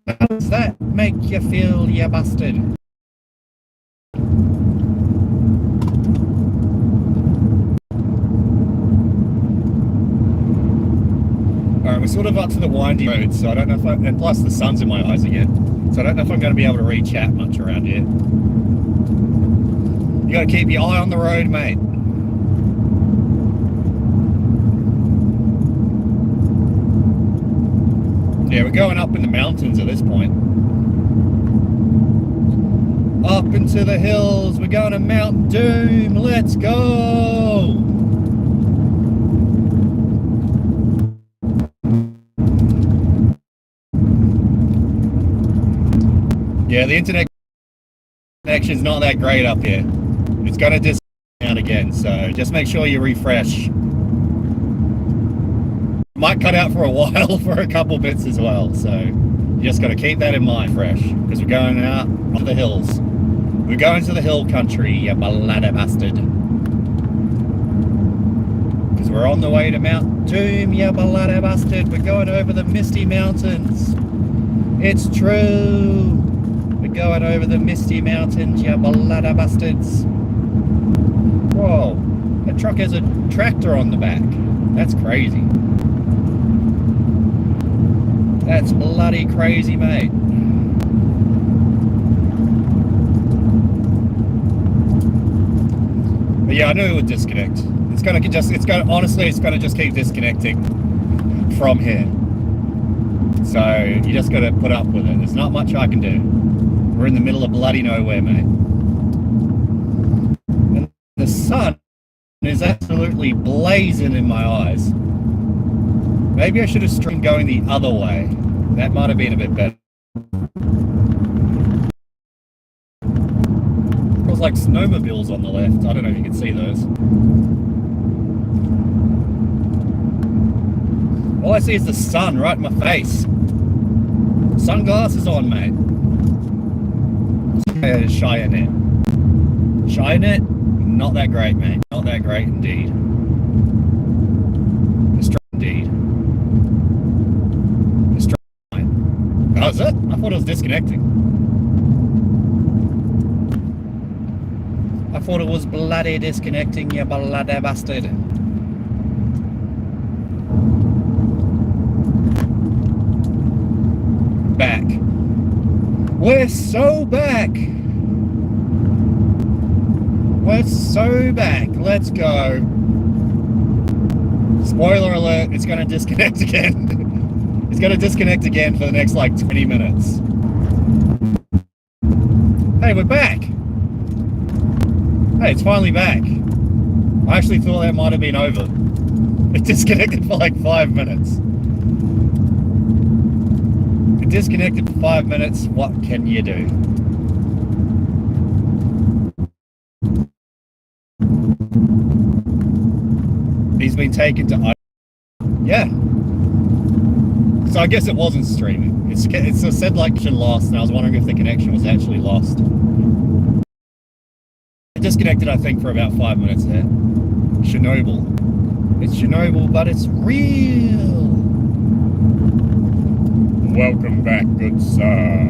How does that make you feel, you bastard? Alright, we're sort of up to the windy road, so I don't know if and plus the sun's in my eyes again, so I don't know if I'm going to be able to re-chat much around here. You got to keep your eye on the road, mate. Yeah, we're going up in the mountains at this point. Up into the hills. We're going to Mount Doom. Let's go. Yeah, the internet connection's not that great up here. It's going to disconnect again, so just make sure you refresh. Might cut out for a while for a couple bits as well, so you just got to keep that in mind, fresh, because we're going out on the hills. We're going to the hill country, you bloody bastard. Because we're on the way to Mount Doom, you bloody bastard. We're going over the Misty Mountains. It's true. We're going over the Misty Mountains, you bloody bastards. Whoa, that truck has a tractor on the back. That's crazy. That's bloody crazy, mate. But yeah, I knew it would disconnect. Honestly, it's gonna just keep disconnecting from here. So you just gotta put up with it. There's not much I can do. We're in the middle of bloody nowhere, mate. And the sun is absolutely blazing in my eyes. Maybe I should have streamed going the other way. That might have been a bit better. Feels like snowmobiles on the left. I don't know if you can see those. All I see is the sun right in my face. Sunglasses on, mate. Cheyenne. Cheyenne, not that great, mate. Not that great indeed. Indeed. Oh, is it? I thought it was disconnecting. I thought it was bloody disconnecting, you bloody bastard. Back. We're so back. We're so back. Let's go. Spoiler alert, it's going to disconnect again. It's going to disconnect again for the next like 20 minutes. Hey, we're back. Hey, it's finally back. I actually thought that might have been over. It disconnected for like 5 minutes. It disconnected for 5 minutes. What can you do? He's been taken to... Yeah. So I guess it wasn't streaming. It said like connection lost, and I was wondering if the connection was actually lost. It disconnected, I think, for about 5 minutes there. Chernobyl. It's Chernobyl, but it's real. Welcome back, good sir.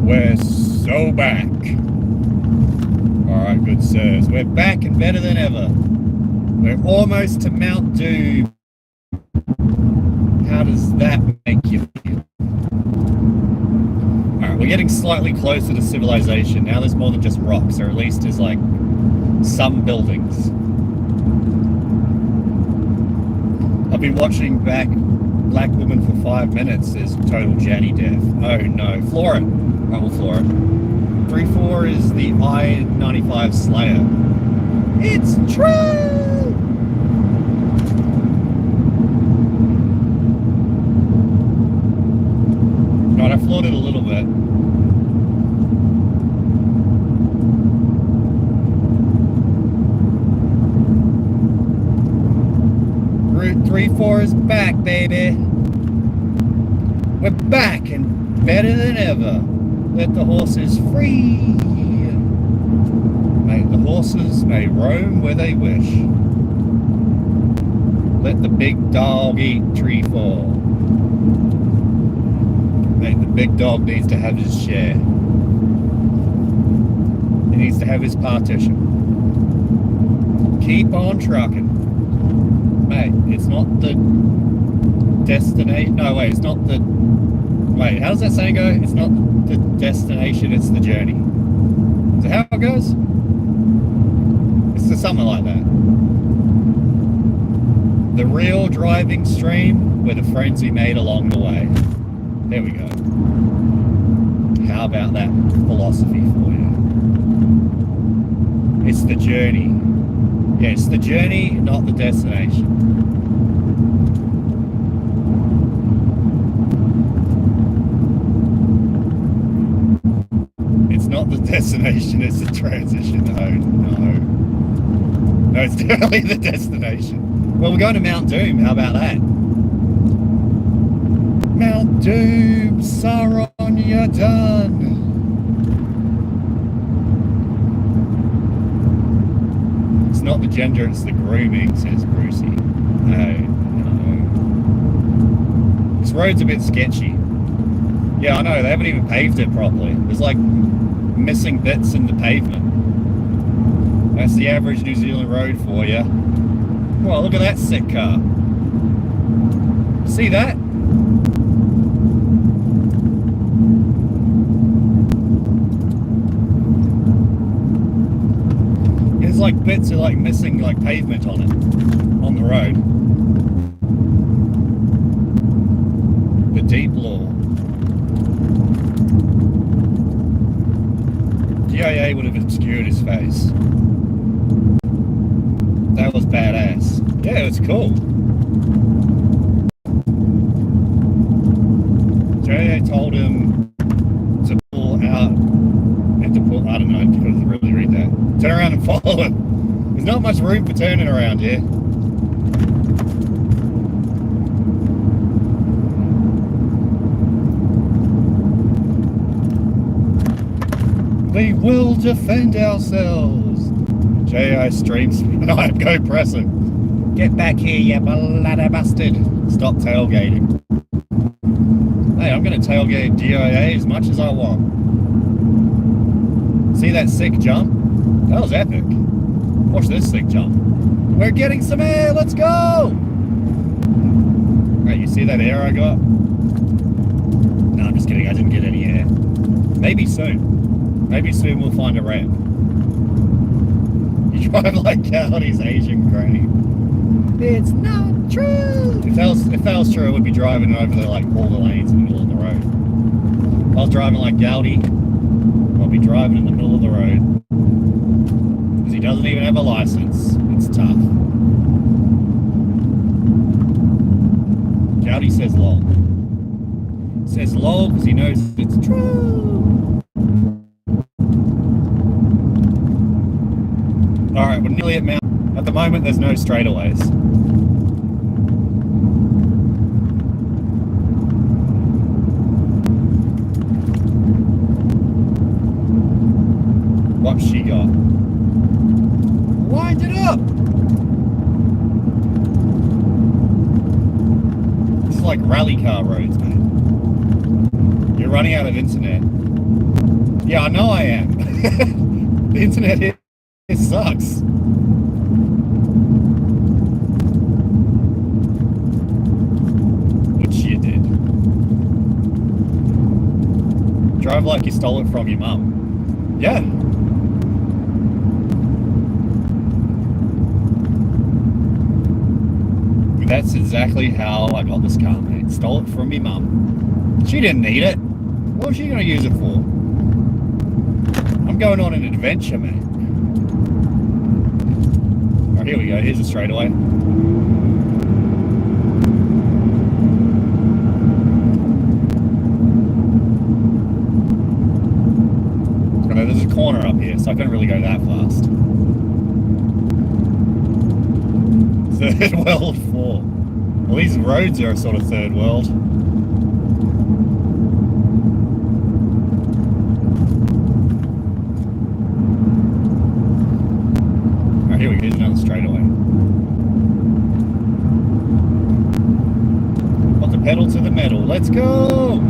We're so back. Alright, good sirs. We're back and better than ever. We're almost to Mount Doom. How does that make you feel? Alright, we're getting slightly closer to civilization. Now there's more than just rocks, or at least there's like some buildings. I've been watching back Black Woman for 5 minutes. There's total Janny death. Oh no. Flora. Oh, well, Flora. 3-4 is the I-95 Slayer. It's true! God, I floored it a little bit. Route 3-4 is back, baby. We're back and better than ever. Let the horses free. May the horses may roam where they wish. Let the big dog eat 3-4. Mate, the big dog needs to have his share. He needs to have his partition. Keep on trucking. Mate, it's not the destination. No, wait, it's not the... Wait, how does that saying go? It's not the destination, it's the journey. Is that how it goes? It's something like that. The real driving stream were the friends we made along the way. There we go. How about that philosophy for you? It's the journey. Yeah, it's the journey, not the destination. It's not the destination, it's the transition. No, it's definitely the destination. Well, we're going to Mount Doom. How about that? Mount Doom, Sauron, you're done. It's not the gender, it's the grooming, says Brucey. No. This road's a bit sketchy. Yeah, I know, they haven't even paved it properly. There's like missing bits in the pavement. That's the average New Zealand road for you. Well, look at that sick car. See that? There's like bits of like missing like pavement on it, on the road. The deep law. GIA would have obscured his face. That was badass. Yeah, it's cool. GIA told him to pull out and to pull, I don't know, I couldn't really read that. Turn around and follow him. There's not much room for turning around here. We will defend ourselves. J.I. streams. No, go press him. Get back here, you bloody bastard. Stop tailgating. Hey, I'm going to tailgate GIA as much as I want. See that sick jump? That was epic. Watch this sick jump. We're getting some air. Let's go. Right, you see that air I got? No, I'm just kidding. I didn't get any air. Maybe soon. Maybe soon we'll find a ramp. You drive like County's Asian granny. It's not true! If that was true, I would be driving over the, like, all the lanes in the middle of the road. If I was driving like Gowdy, I'd be driving in the middle of the road. Because he doesn't even have a license. It's tough. Gowdy says lol. Says lol because he knows it's true. Alright, we're nearly at Mount. At the moment, there's no straightaways. What's she got? Wind it up! This is like rally car roads, man. You're running out of internet. Yeah, I know I am. The internet here. It sucks. Which you did. Drive like you stole it from your mum. Yeah. That's exactly how I got this car, mate. Stole it from me mum. She didn't need it. What was she going to use it for? I'm going on an adventure, mate. Alright, here we go. Here's a straightaway. There's a corner up here, so I couldn't really go that fast. Third world 4. Well, these roads are a sort of third world. Alright, here we go. Here's another straightaway. Put the pedal to the metal. Let's go!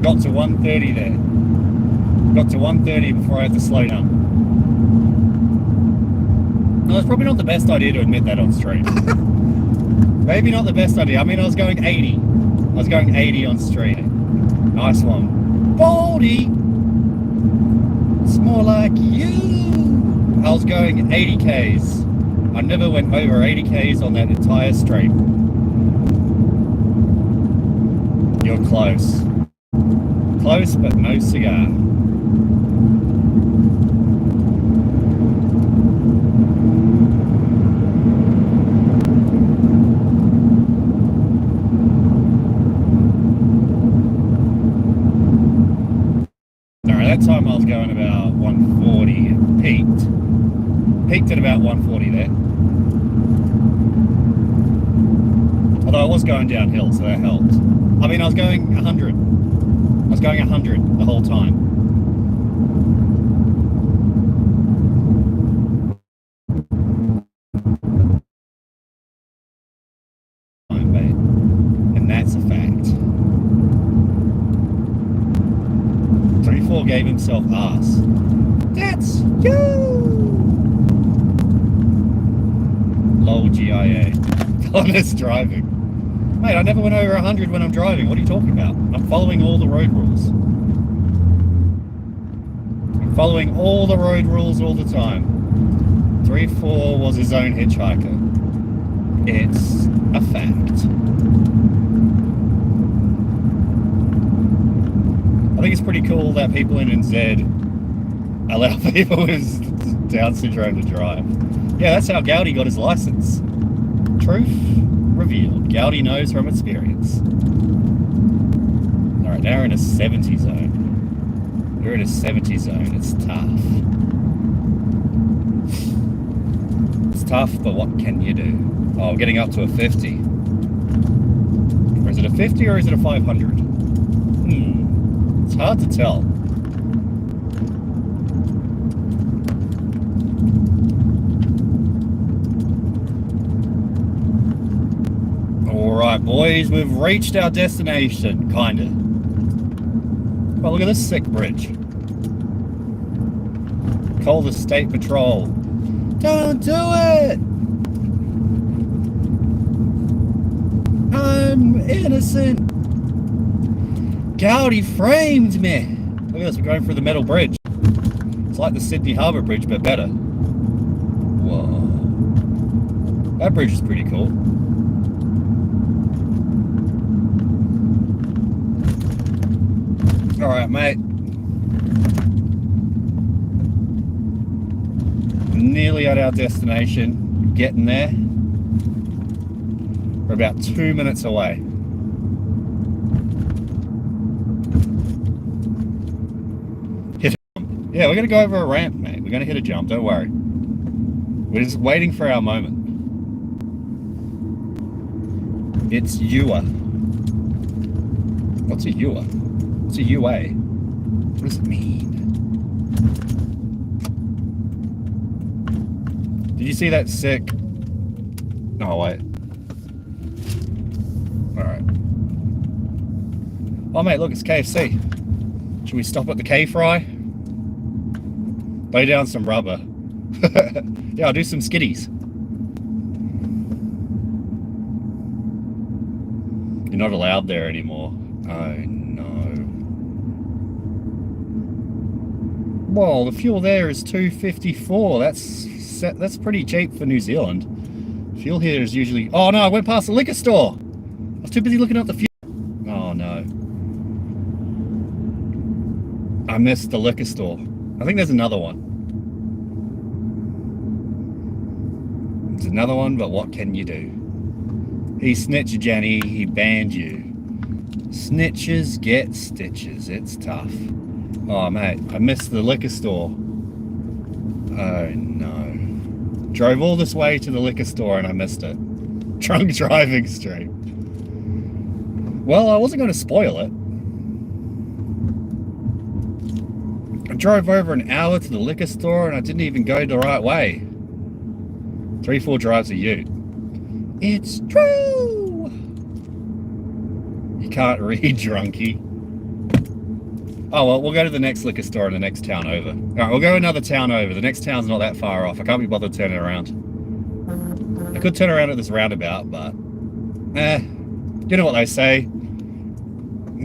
Got to 130 there. Got to 130 before I had to slow down. No, it's probably not the best idea to admit that on stream. Maybe not the best idea. I mean, I was going 80. was going 80 on street. Nice one. Baldy! It's more like you. I was going 80 Ks. I never went over 80 Ks on that entire straight. You're close. Close, but no cigar. Alright, that time I was going about 140. Peaked at about 140 there. Although I was going downhill, so that helped. I mean, I was going 100. I was going 100 the whole time. And that's a fact. 34 gave himself ass. That's you! Lol GIA. Honest driving. Mate, I never went over 100 when I'm driving. What are you talking about? I'm following all the road rules. I'm following all the road rules all the time. 3-4 was his own hitchhiker. It's a fact. I think it's pretty cool that people in NZ allow people with Down syndrome to drive. Yeah, that's how Gaudi got his license. Truth revealed. Gaudi knows from experience. Alright, now we're in a 70 zone. We're in a 70 zone. It's tough. It's tough, but what can you do? Oh, we're getting up to a 50. Or is it a 50 or is it a 500? It's hard to tell. Alright boys, we've reached our destination, kinda. Well, look at this sick bridge. Call the state patrol. Don't do it! I'm innocent. Gaudi framed me. Look at this, we're going through the metal bridge. It's like the Sydney Harbour Bridge, but better. Whoa. That bridge is pretty cool. Alright, mate. Nearly at our destination. Getting there. We're about 2 minutes away. Hit a jump. Yeah, we're going to go over a ramp, mate. We're going to hit a jump, don't worry. We're just waiting for our moment. It's UA. What's a UA? What's a UA? What does it mean? Did you see that sick? Oh, wait. Alright. Oh, mate, look, it's KFC. Should we stop at the K-Fry? Lay down some rubber. Yeah, I'll do some skitties. You're not allowed there anymore. Oh, no. Well, the fuel there is $2.54. That's pretty cheap for New Zealand. Fuel here is usually... Oh, no, I went past the liquor store. I was too busy looking at the fuel. Oh, no. I missed the liquor store. I think there's another one. There's another one, but what can you do? He snitched, Jenny. He banned you. Snitches get stitches. It's tough. Oh, mate. I missed the liquor store. Oh, no. Drove all this way to the liquor store and I missed it. Drunk driving straight. Well, I wasn't going to spoil it. I drove over an hour to the liquor store and I didn't even go the right way. 3-4 drives a ute. It's true! You can't read, drunkie. Oh, well, we'll go to the next liquor store in the next town over. Alright, we'll go another town over. The next town's not that far off. I can't be bothered turning around. I could turn around at this roundabout, but... you know what they say.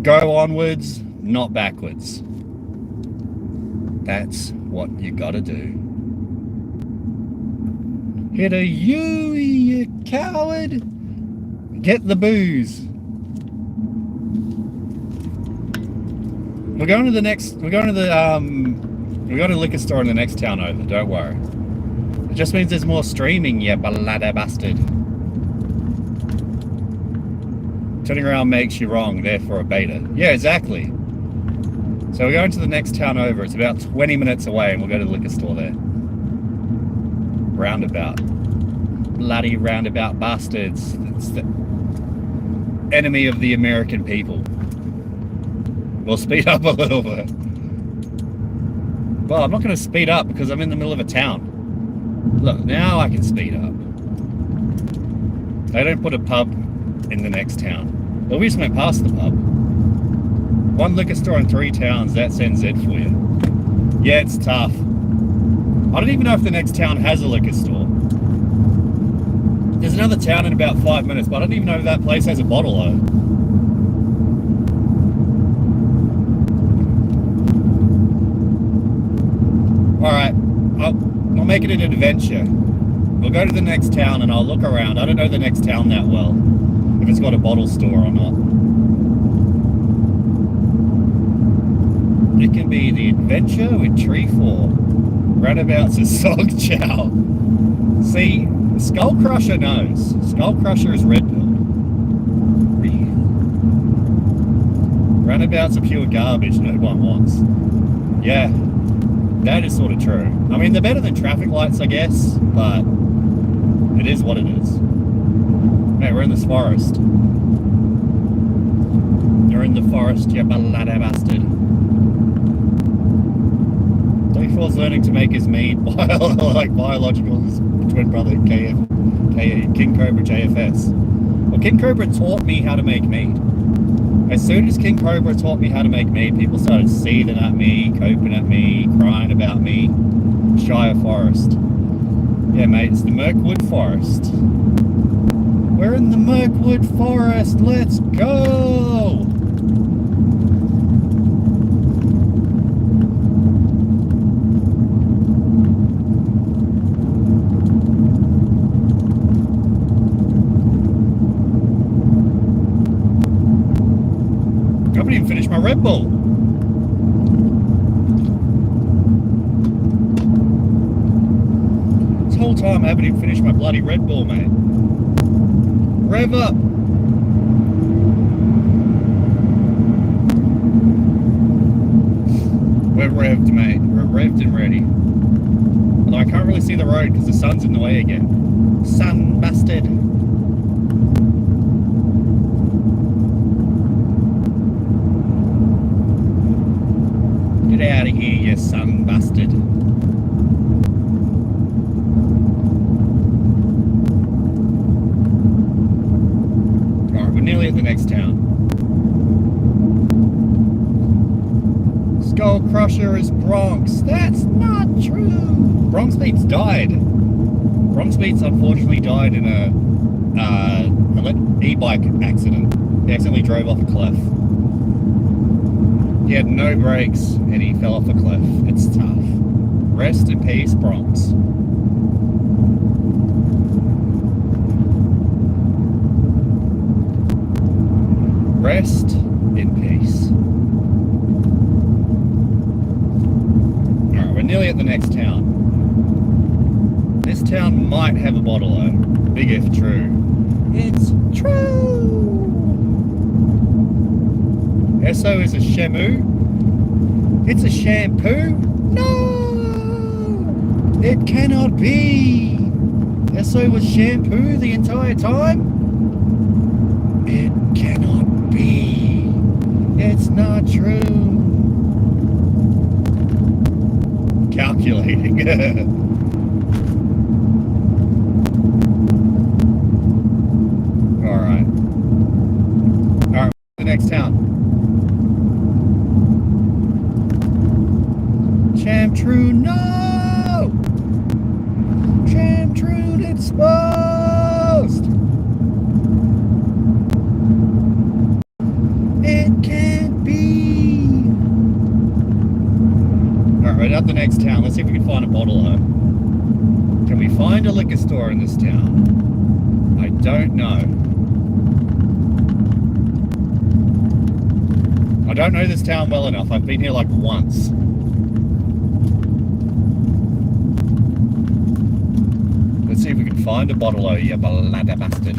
Go onwards, not backwards. That's what you gotta do. Hit a U, you coward! Get the booze. We're going to the liquor store in the next town over, don't worry. It just means there's more streaming, you bloody bastard. Turning around makes you wrong, therefore a beta. Yeah, exactly. So we're going to the next town over. It's about 20 minutes away and we'll go to the liquor store there. Roundabout. Bloody roundabout bastards. It's the enemy of the American people. We'll speed up a little bit. Well, I'm not going to speed up because I'm in the middle of a town. Look, now I can speed up. They don't put a pub in the next town. Well, we just went past the pub. 1 liquor store in 3 towns, that's NZ for you. Yeah, it's tough. I don't even know if the next town has a liquor store. There's another town in about 5 minutes, but I don't even know if that place has a bottle though. Alright, I'll make it an adventure. We'll go to the next town and I'll look around. I don't know the next town that well, if it's got a bottle store or not. It can be the adventure with Treefor. Roundabouts is Sog Chow. See, Skull Crusher knows. Skull Crusher is red pilled. Roundabouts are pure garbage no one wants. Yeah, that is sort of true. I mean, they're better than traffic lights, I guess, but it is what it is. Hey, we're in this forest. You're in the forest, you bloody bastard. Treefor's learning to make his mead like biological twin brother King Cobra JFS. Well, King Cobra taught me how to make mead. As soon as King Cobra taught me how to make mead, people started seething at me, coping at me, crying about me. Shire Forest. Yeah, mate, it's the Mirkwood Forest. We're in the Mirkwood Forest. Let's go! I haven't even finished my Red Bull. This whole time I haven't even finished my bloody Red Bull, mate. Rev up. We're revved, mate. We're revved and ready. Although I can't really see the road because the sun's in the way again. Sun bastard. Get out of here, you sun bastard. Alright, we're nearly at the next town. Skull Crusher is Bronx. That's not true. Bronx Beats died. Bronx Beats unfortunately died in a e-bike accident. He accidentally drove off a cliff. He had no brakes and he fell off a cliff. It's tough. Rest in peace, Bronx. Rest in peace. Alright, we're nearly at the next town. This town might have a bottle though. Big if true. It's true! Esso is a shamu. It's a shampoo. No! It cannot be. Esso was shampoo the entire time. It cannot be. It's not true. Calculating. Alright. Alright, the next town. Chamtrude, no! Chamtrude exposed! It can't we're at the next town. Let's see if we can find a bottle-o. Can we find a liquor store in this town? I don't know. I don't know this town well enough. I've been here like once. Let's see if we can find a bottle-o, you bloody bastard.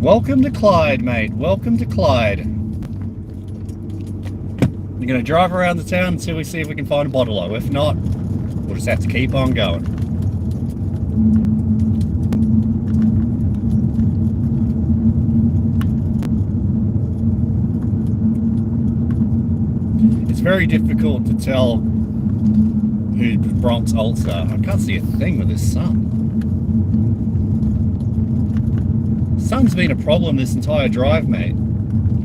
Welcome to Clyde, mate. Welcome to Clyde. You're going to drive around the town until we see if we can find a bottle-o. If not, we'll just have to keep on going. It's very difficult to tell who Bronx alts are. I can't see a thing with this sun. Sun's been a problem this entire drive, mate.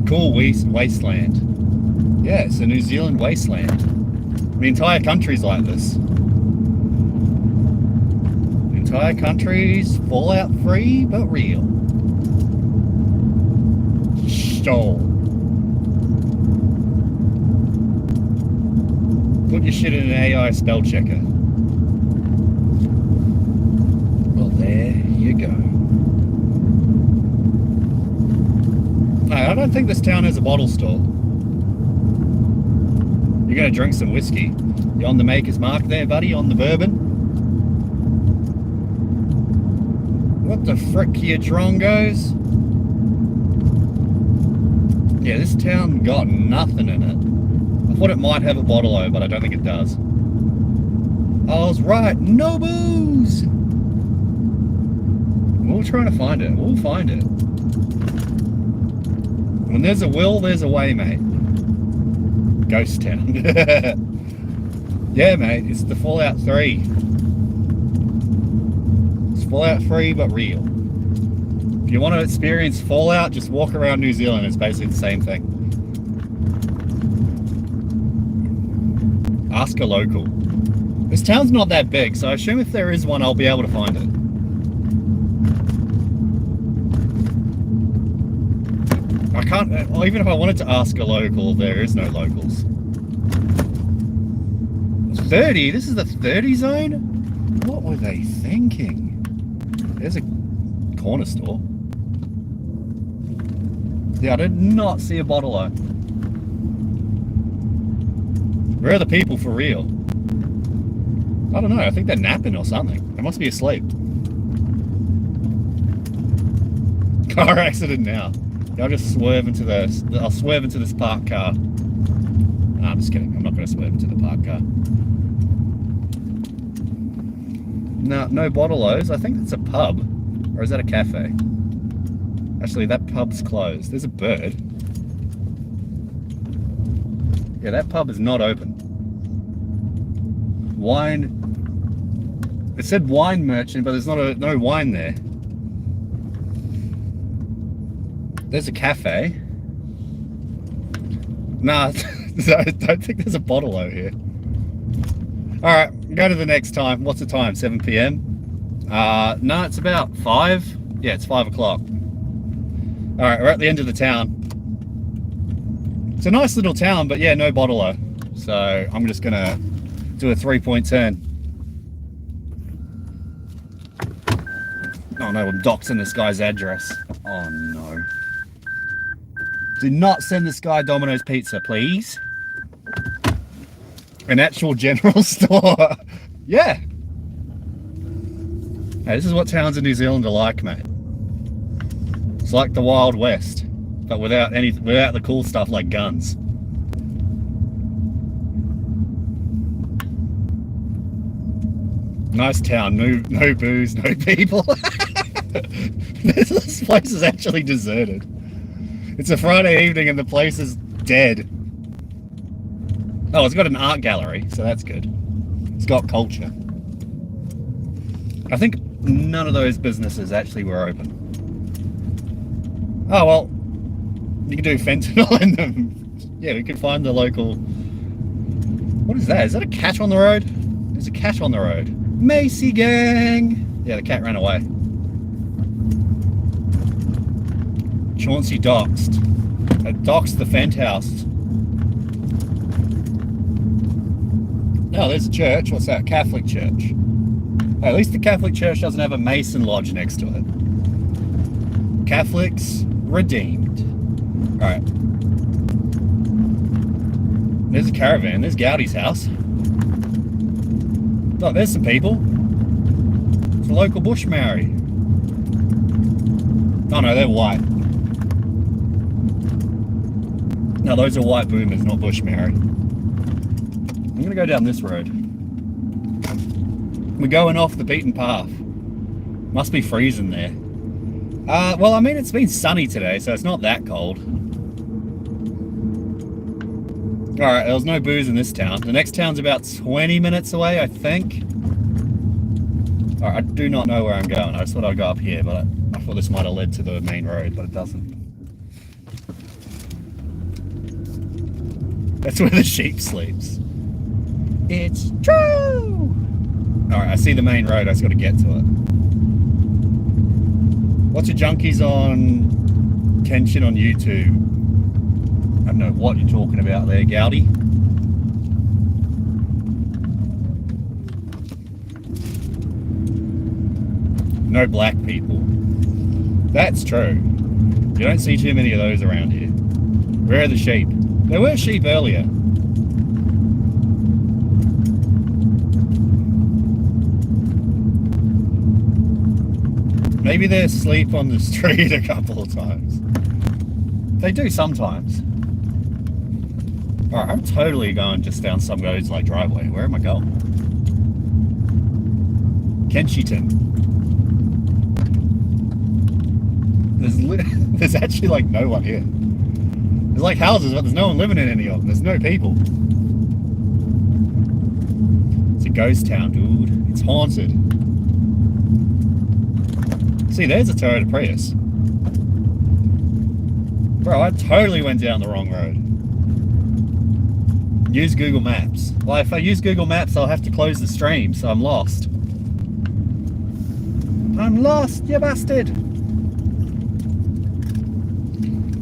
Cool wasteland. Yeah, it's a New Zealand wasteland. The entire country's like this. The entire country's fallout free, but real. Stole. Put your shit in an AI spell checker. Well, there you go. I don't think this town has a bottle store. You're going to drink some whiskey. You on the maker's mark there, buddy? On the bourbon? What the frick, you drongos? Yeah, this town got nothing in it. I thought it might have a bottle-o, but I don't think it does. I was right, no booze! We're trying to find it. We'll find it. When there's a will, there's a way, mate. Ghost town. Yeah, mate, it's the Fallout 3. It's Fallout 3, but real. If you want to experience Fallout, just walk around New Zealand. It's basically the same thing. Ask a local. This town's not that big, so I assume if there is one, I'll be able to find it. I can't, well, even if I wanted to ask a local, there is no locals. 30? This is the 30 zone? What were they thinking? There's a corner store. Yeah, I did not see a bottle-o. Where are the people for real? I don't know, I think they're napping or something. They must be asleep. Car accident now. I'll just swerve into I'll swerve into this parked car. No, I'm just kidding. I'm not going to swerve into the parked car. No, no bottle-os. I think that's a pub. Or is that a cafe? Actually, that pub's closed. There's a bird. Yeah, that pub is not open. Wine. It said wine merchant, but there's no wine there. There's a cafe. Nah, I don't think there's a bottle-o here. Alright, go to the next time. What's the time? 7 PM? No, it's about 5. Yeah, it's 5 o'clock. Alright, we're at the end of the town. It's a nice little town, but yeah, no bottle-o. So I'm just gonna do a 3-point turn. Oh no, I'm doxing this guy's address. Oh no. Do not send this guy Domino's Pizza, please. An actual general store. Yeah. Hey, this is what towns in New Zealand are like, mate. It's like the Wild West, but without the cool stuff like guns. Nice town, no booze, no people. This place is actually deserted. It's a Friday evening and the place is dead. Oh, it's got an art gallery, so that's good. It's got culture. I think none of those businesses actually were open. Oh, well, you can do fentanyl in them. Yeah, we could find the local... What is that? Is that a cat on the road? There's a cat on the road. Macy gang! Yeah, the cat ran away. Chauncey doxed. Doxed the Fent house. No, there's a church. What's that? Catholic church. Oh, at least the Catholic church doesn't have a Mason lodge next to it. Catholics redeemed. Alright. There's a caravan. There's Gowdy's house. Oh, there's some people. It's a local bush Maori. Oh no, they're white. No, those are white boomers, not bush Maori. I'm gonna go down this road. We're going off the beaten path. Must be freezing there. Well, I mean, it's been sunny today, so it's not that cold. Alright, there was no booze in this town. The next town's about 20 minutes away, I think. Alright, I do not know where I'm going. I just thought I'd go up here, but I thought this might have led to the main road, but it doesn't. That's where the sheep sleeps. It's true! Alright, I see the main road. I just got to get to it. What's your junkies on Kenshin on YouTube? I don't know what you're talking about there, Gowdy. No black people. That's true. You don't see too many of those around here. Where are the sheep? There were sheep earlier. Maybe they sleep on the street a couple of times. They do sometimes. Alright, I'm totally going just down some roads like driveway. Where am I going? Kenshiton. There's actually like no one here. There's like houses, but there's no one living in any of them. There's no people. It's a ghost town, dude. It's haunted. See, there's a Toyota Prius. Bro, I totally went down the wrong road. Use Google Maps. Well, if I use Google Maps, I'll have to close the stream, so I'm lost. I'm lost, you bastard!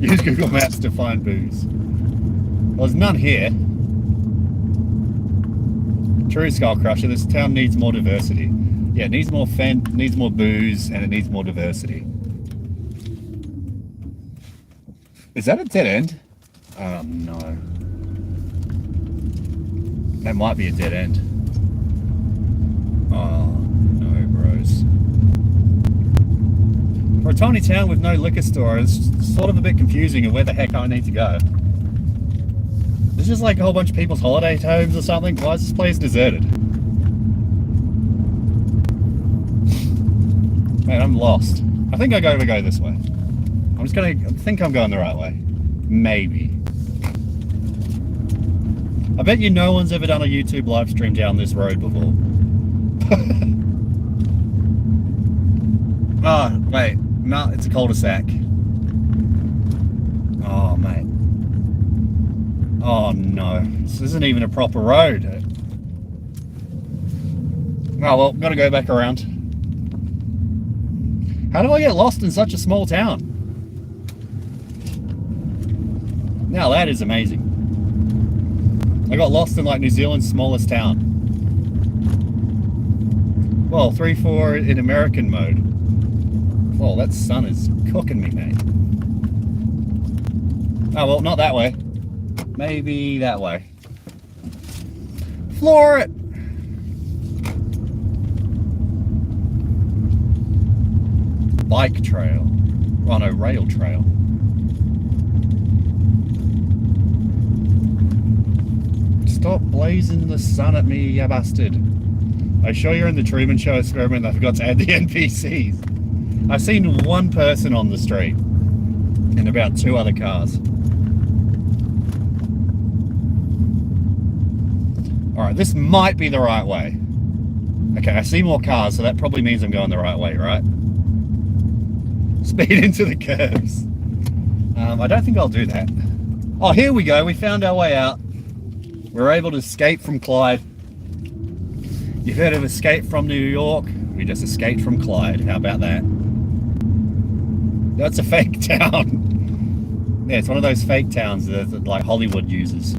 Use Google Maps to find booze. Well, there's none here. True Skull Crusher, this town needs more diversity. Yeah, it needs more Fent, needs more booze, and it needs more diversity. Is that a dead end? Oh no. That might be a dead end. Oh no, bros. For a tiny town with no liquor store, it's sort of a bit confusing of where the heck I need to go. This is like a whole bunch of people's holiday homes or something. Why is this place deserted? Man, I'm lost. I think I gotta go this way. I think I'm going the right way. Maybe. I bet you no one's ever done a YouTube live stream down this road before. Oh, wait. No, it's a cul-de-sac. Oh, mate. Oh, no. This isn't even a proper road. Oh, well, gotta go back around. How do I get lost in such a small town? Now, that is amazing. I got lost in like New Zealand's smallest town. Well, 3-4 in American mode. Oh, that sun is cooking me, mate. Oh, well, not that way. Maybe that way. Floor it! Bike trail. Oh no, rail trail. Stop blazing the sun at me, you bastard. I show you're in the Truman Show experiment. I forgot to add the NPCs. I've seen one person on the street and about 2 other cars. Alright, this might be the right way. Okay, I see more cars, so that probably means I'm going the right way, right? Speed into the curves. I don't think I'll do that. Oh, here we go. We found our way out. We're able to escape from Clyde. You've heard of escape from New York? We just escaped from Clyde. How about that? That's a fake town. Yeah, it's one of those fake towns that like Hollywood uses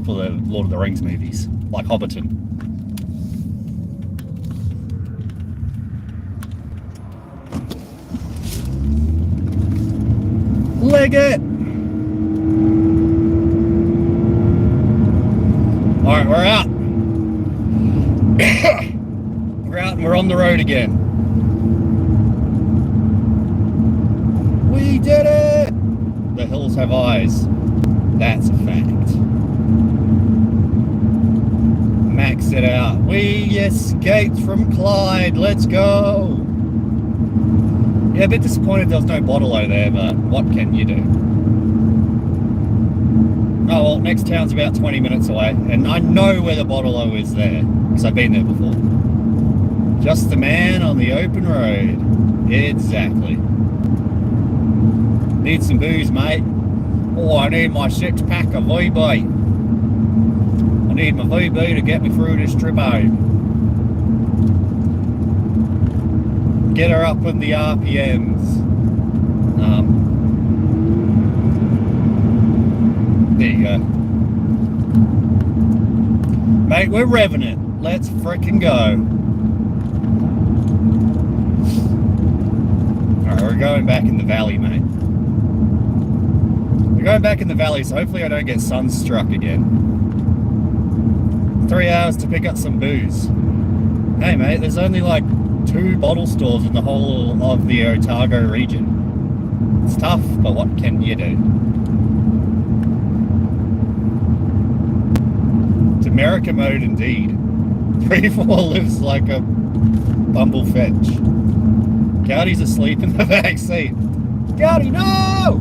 for the Lord of the Rings movies, like Hobbiton. Leg it! Alright, we're out. We're out and we're on the road again. We did it! The hills have eyes. That's a fact. Max it out. We escaped from Clyde. Let's go. Yeah, a bit disappointed there was no Bottle-O there, but what can you do? Oh well, next town's about 20 minutes away, and I know where the Bottle-O is there, because I've been there before. Just the man on the open road. Exactly. Need some booze, mate. Oh, I need my 6-pack of VB. I need my VB to get me through this trip home. Get her up in the RPMs. There you go. Mate, we're revving it. Let's frickin' go. Alright, we're going back in the valley, mate. We're going back in the valley, so hopefully I don't get sunstruck again. 3 hours to pick up some booze. Hey, mate, there's only like 2 bottle stores in the whole of the Otago region. It's tough, but what can you do? It's America mode indeed. 3-4 lives like a bumblefetch. Gowdy's asleep in the back seat. Gowdy, no!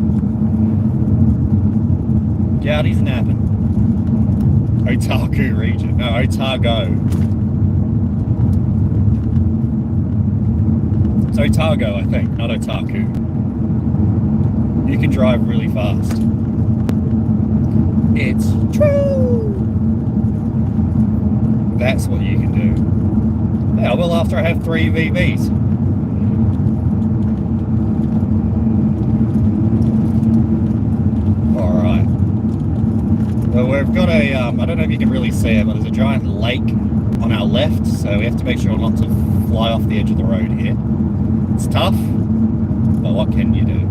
Gowdy's napping. Otago region. No, Otago. It's Otago, I think, not Otaku. You can drive really fast. It's true! That's what you can do. Yeah, I will after I have 3 VBs. Alright. Well, we've got a, I don't know if you can really see it, but there's a giant lake on our left, so we have to make sure not to fly off the edge of the road here. It's tough, but what can you do?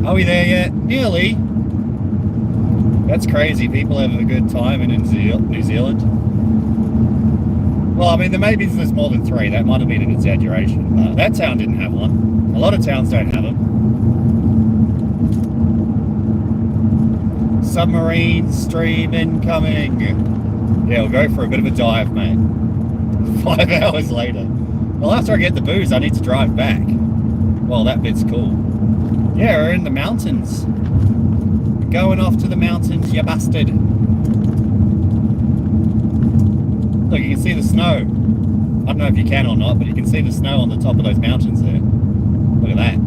Are we there yet? Nearly. That's crazy. People have a good time in New Zealand. Well, I mean, maybe there's more than 3. That might have been an exaggeration. That town didn't have one. A lot of towns don't have them. Submarine stream incoming. Yeah, we'll go for a bit of a dive, mate. 5 hours later. Well, after I get the booze, I need to drive back. Well, that bit's cool. Yeah, we're in the mountains. We're going off to the mountains, you bastard. Look, you can see the snow. I don't know if you can or not, but you can see the snow on the top of those mountains there. Look at that.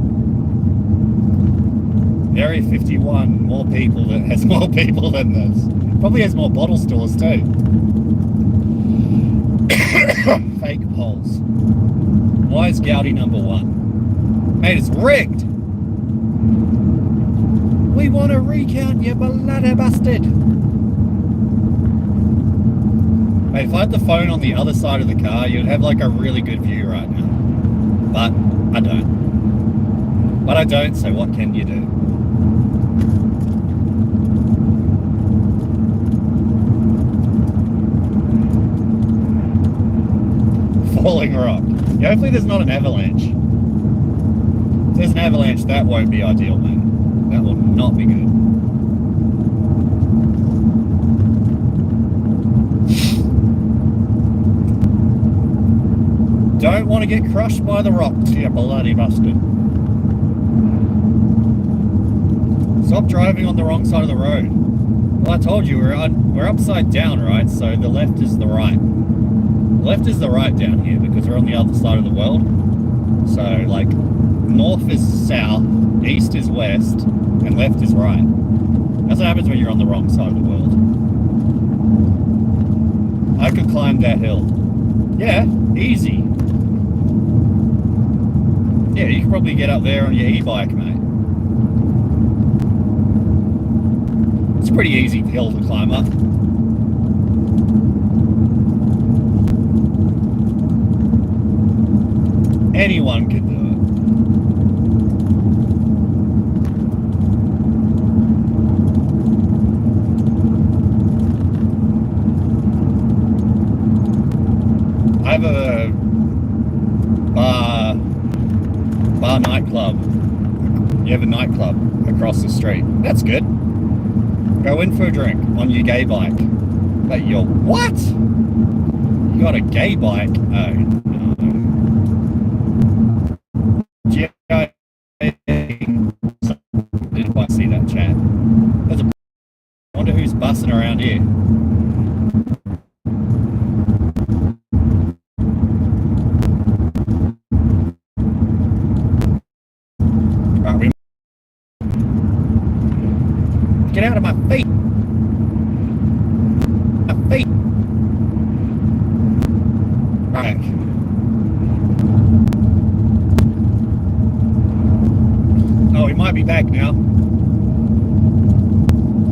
Area 51, more people that has more people than this. Probably has more bottle stores too. Fake polls. Why is Gowdy number 1? Mate, it's rigged. We want to recount, you bloody bastard. Mate, if I had the phone on the other side of the car, you'd have like a really good view right now. But I don't. But I don't, so what can you do? Falling rock. Yeah, hopefully there's not an avalanche. If there's an avalanche, that won't be ideal, mate. That will not be good. Don't want to get crushed by the rocks, you bloody bastard. Stop driving on the wrong side of the road. Well, I told you, we're upside down, right? So the left is the right. The left is the right down here because we're on the other side of the world. So, like, north is south, east is west, and left is right. That's what happens when you're on the wrong side of the world. I could climb that hill. Yeah, easy. Yeah, you can probably get up there on your e-bike, mate. It's a pretty easy hill to climb up. Anyone can do it. I have a bar nightclub. You have a nightclub across the street. That's good. Go in for a drink on your gay bike. But you're what? You got a gay bike? Oh no. Didn't quite see that chat. I wonder who's bussing around here. Right, get out of my feet! My feet! Right. Oh, we might be back now.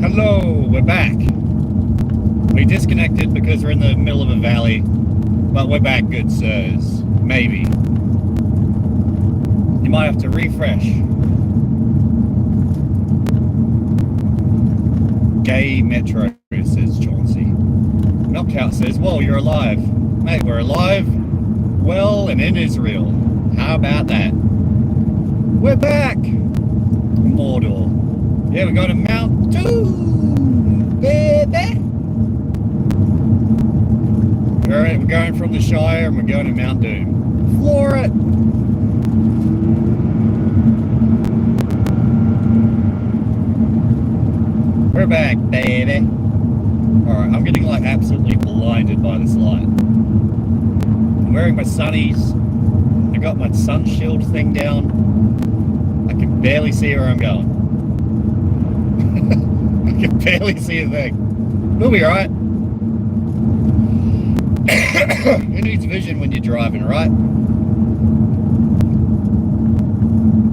Hello, we're back. We disconnected because we're in the middle of a valley, but we're back, good sirs. Maybe. You might have to refresh. Gay Metro, says Chauncey. Knockout says, whoa, you're alive. Mate, we're alive, well, and in Israel. How about that? We're back! Mordor. Yeah, we're going to Mount Doom, baby! We're going from the Shire and we're going to Mount Doom. Floor it! We're back, baby. Alright, I'm getting like absolutely blinded by this light. I'm wearing my sunnies. I got my sun shield thing down. I can barely see where I'm going. I can barely see a thing. We'll be alright. Who needs vision when you're driving, right?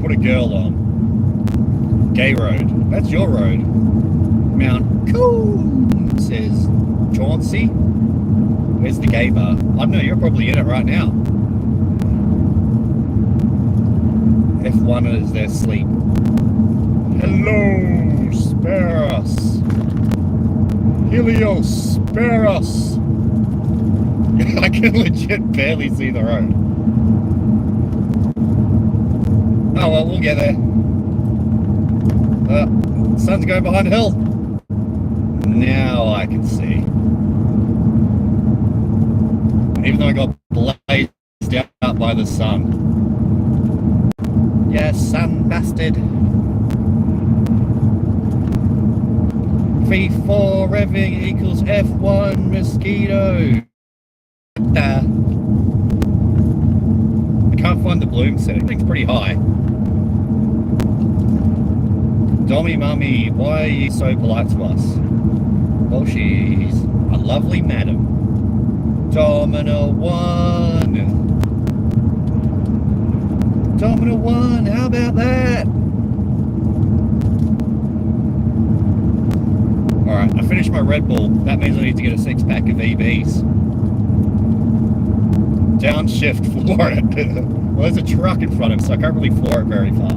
Put a girl on. Gay road. That's your road. Mount Coon, says Chauncey. Where's the gay bar? I don't know, you're probably in it right now. F1 is their sleep. Hello, spare us. Helios, spare us. I can legit barely see the road. Oh well, we'll get there. Sun's going behind a hill. Now I can see. Even though I got blazed out by the sun. Yes, sun bastard. V4 revving equals F1 mosquito. I can't find the bloom setting. I think it's pretty high. Dommy mummy, why are you so polite to us? Well, she's a lovely madam. Domino 1. Domino 1, how about that? Alright, I finished my Red Bull. That means I need to get a 6-pack of EBs. Downshift floor it. Well, there's a truck in front of it, so I can't really floor it very far.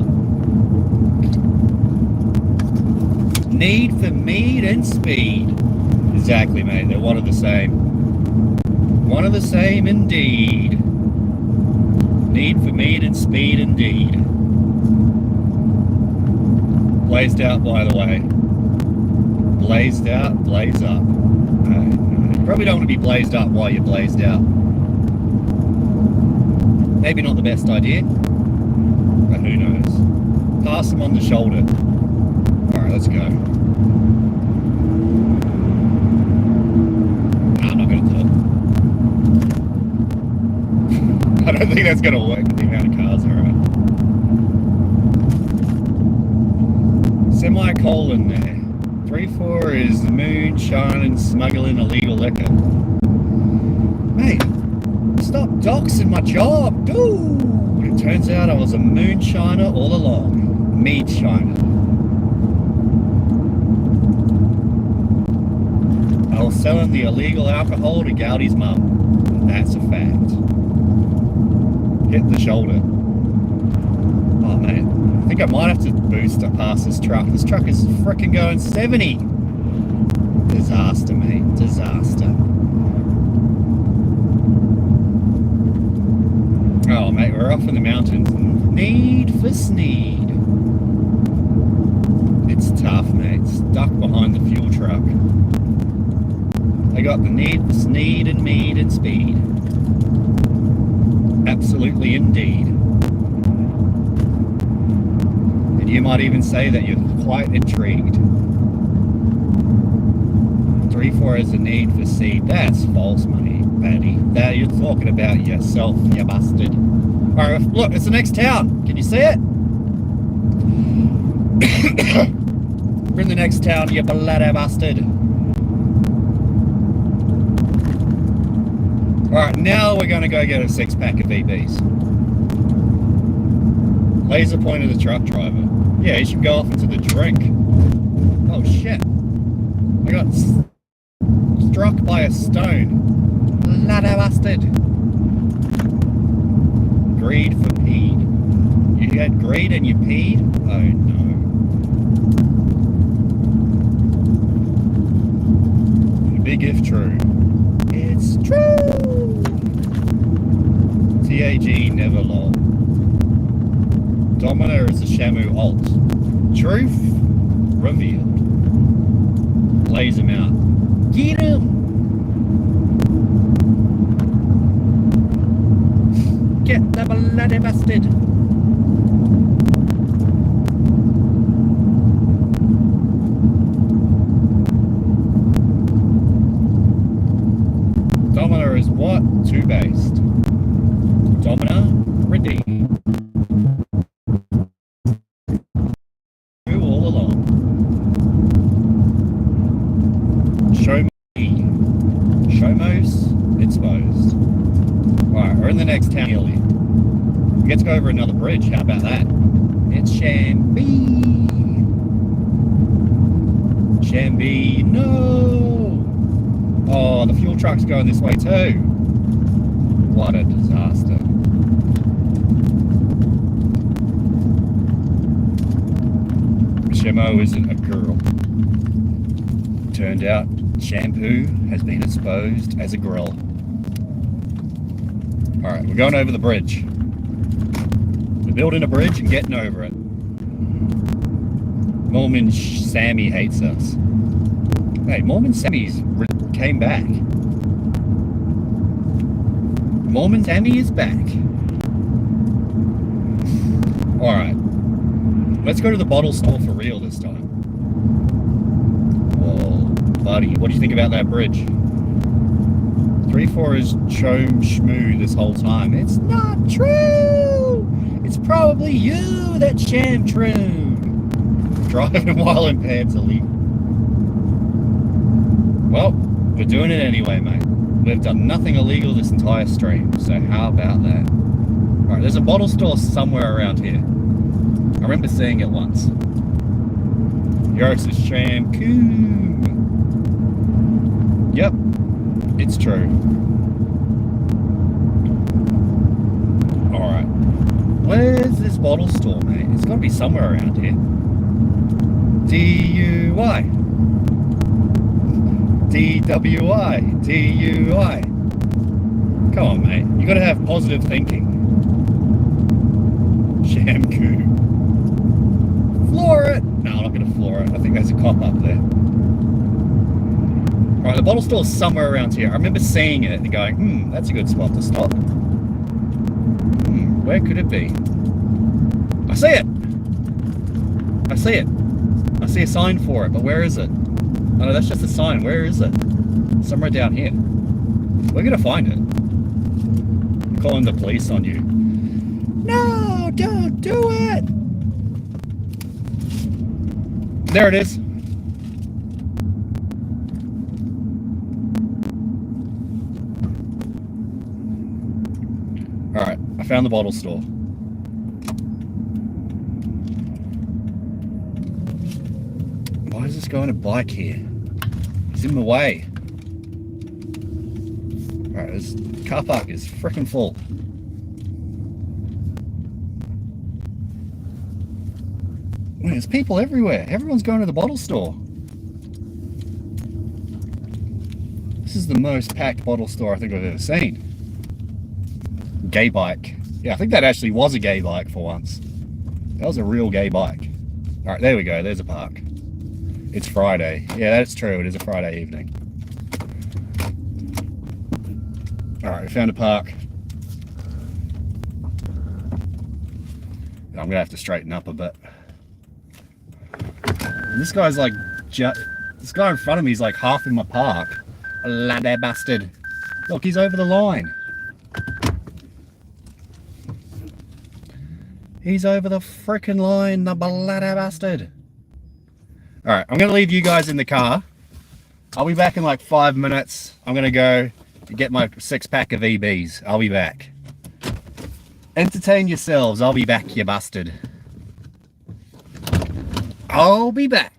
Need for meat and speed. Exactly, mate. They're one of the same. One of the same indeed. Need for meat and speed indeed. Blazed out, by the way. Blazed out, blaze up. You probably don't want to be blazed up while you're blazed out. Maybe not the best idea, but who knows. Pass them on the shoulder. Alright, let's go. No, I'm not going to do it. I don't think that's going to work with the amount of cars around. Semicolon there. 3-4 is moonshine and smuggling illegal liquor. Mate, stop doxing my job, dude! Turns out I was a moonshiner all along. Mead shiner. I was selling the illegal alcohol to Gowdy's mum. That's a fact. Hit the shoulder. Oh man, I think I might have to boost up past this truck. This truck is freaking going 70. Disaster, mate. Disaster. Oh mate, we're off in the mountains. Need for Sneed. It's tough, mate. Stuck behind the fuel truck. I got the need for Sneed and mead and speed. Absolutely indeed. And you might even say that you're quite intrigued. 3-4 is the need for seed. That's false money, Paddy. That you're talking about yourself, you bastard. Alright, look, it's the next town. Can you see it? We're in the next town, you bloody bastard. Alright, now we're going to go get a 6-pack of VBs. Laser point of the truck driver. Yeah, he should go off into the drink. Oh shit. I got struck by a stone. Bloody bastard. Greed for peed. You had greed and you peed? Oh no. Big if true. It's true! TAG never lol. Domino is a Shamu alt. Truth revealed. Lays him out. Get him! Get the bloody bastard! Domino is what? Two based. Domino redeemed. Two all along. Show me. Showmos exposed. Alright, we're in the next town nearly. We get to go over another bridge. How about that? It's Shamby. Shamby, no! Oh, the fuel truck's going this way too. What a disaster. Shemo isn't a girl. Turned out, shampoo has been exposed as a grill. Alright, we're going over the bridge. We're building a bridge and getting over it. Mormon Sammy hates us. Hey, Mormon Sammy's came back. Mormon Sammy is back. Alright. Let's go to the bottle store for real this time. Whoa, buddy, what do you think about that bridge? 3-4 is chome schmoo this whole time. It's not true! It's probably you that sham true. Driving while impaired's illegal. Well, we're doing it anyway, mate. We've done nothing illegal this entire stream, so how about that? Alright, there's a bottle store somewhere around here. I remember seeing it once. Yours is shampoo. Yep, it's true. Alright. Where's this bottle store, mate? It's gotta be somewhere around here. DUI. DWI. DUI. Come on, mate. You gotta have positive thinking. Shampoo. Floor it! No, I'm not gonna floor it. I think there's a cop up there. Alright, the bottle store's somewhere around here. I remember seeing it and going, that's a good spot to stop. Where could it be? I see it! I see it. I see a sign for it, but where is it? Oh no, that's just a sign. Where is it? Somewhere down here. We're gonna find it. I'm calling the police on you. No, don't do it! There it is. Alright, I found the bottle store. this guy on a bike here? He's in the way. Alright, this car park is freaking full. There's people everywhere. Everyone's going to the bottle store. This is the most packed bottle store I think I've ever seen. Gay bike. Yeah, I think that actually was a gay bike for once. That was a real gay bike. Alright, there we go. There's a park. It's Friday. Yeah, that's true. It is a Friday evening. Alright, we found a park. I'm going to have to straighten up a bit. And this guy's like, this guy in front of me is like half in my park. Bloody bastard. Look, he's over the line. He's over the frickin' line, the bloody bastard. Alright, I'm going to leave you guys in the car. I'll be back in like 5 minutes. I'm going to go get my 6-pack of EBs. I'll be back. Entertain yourselves. I'll be back, you bastard. I'll be back.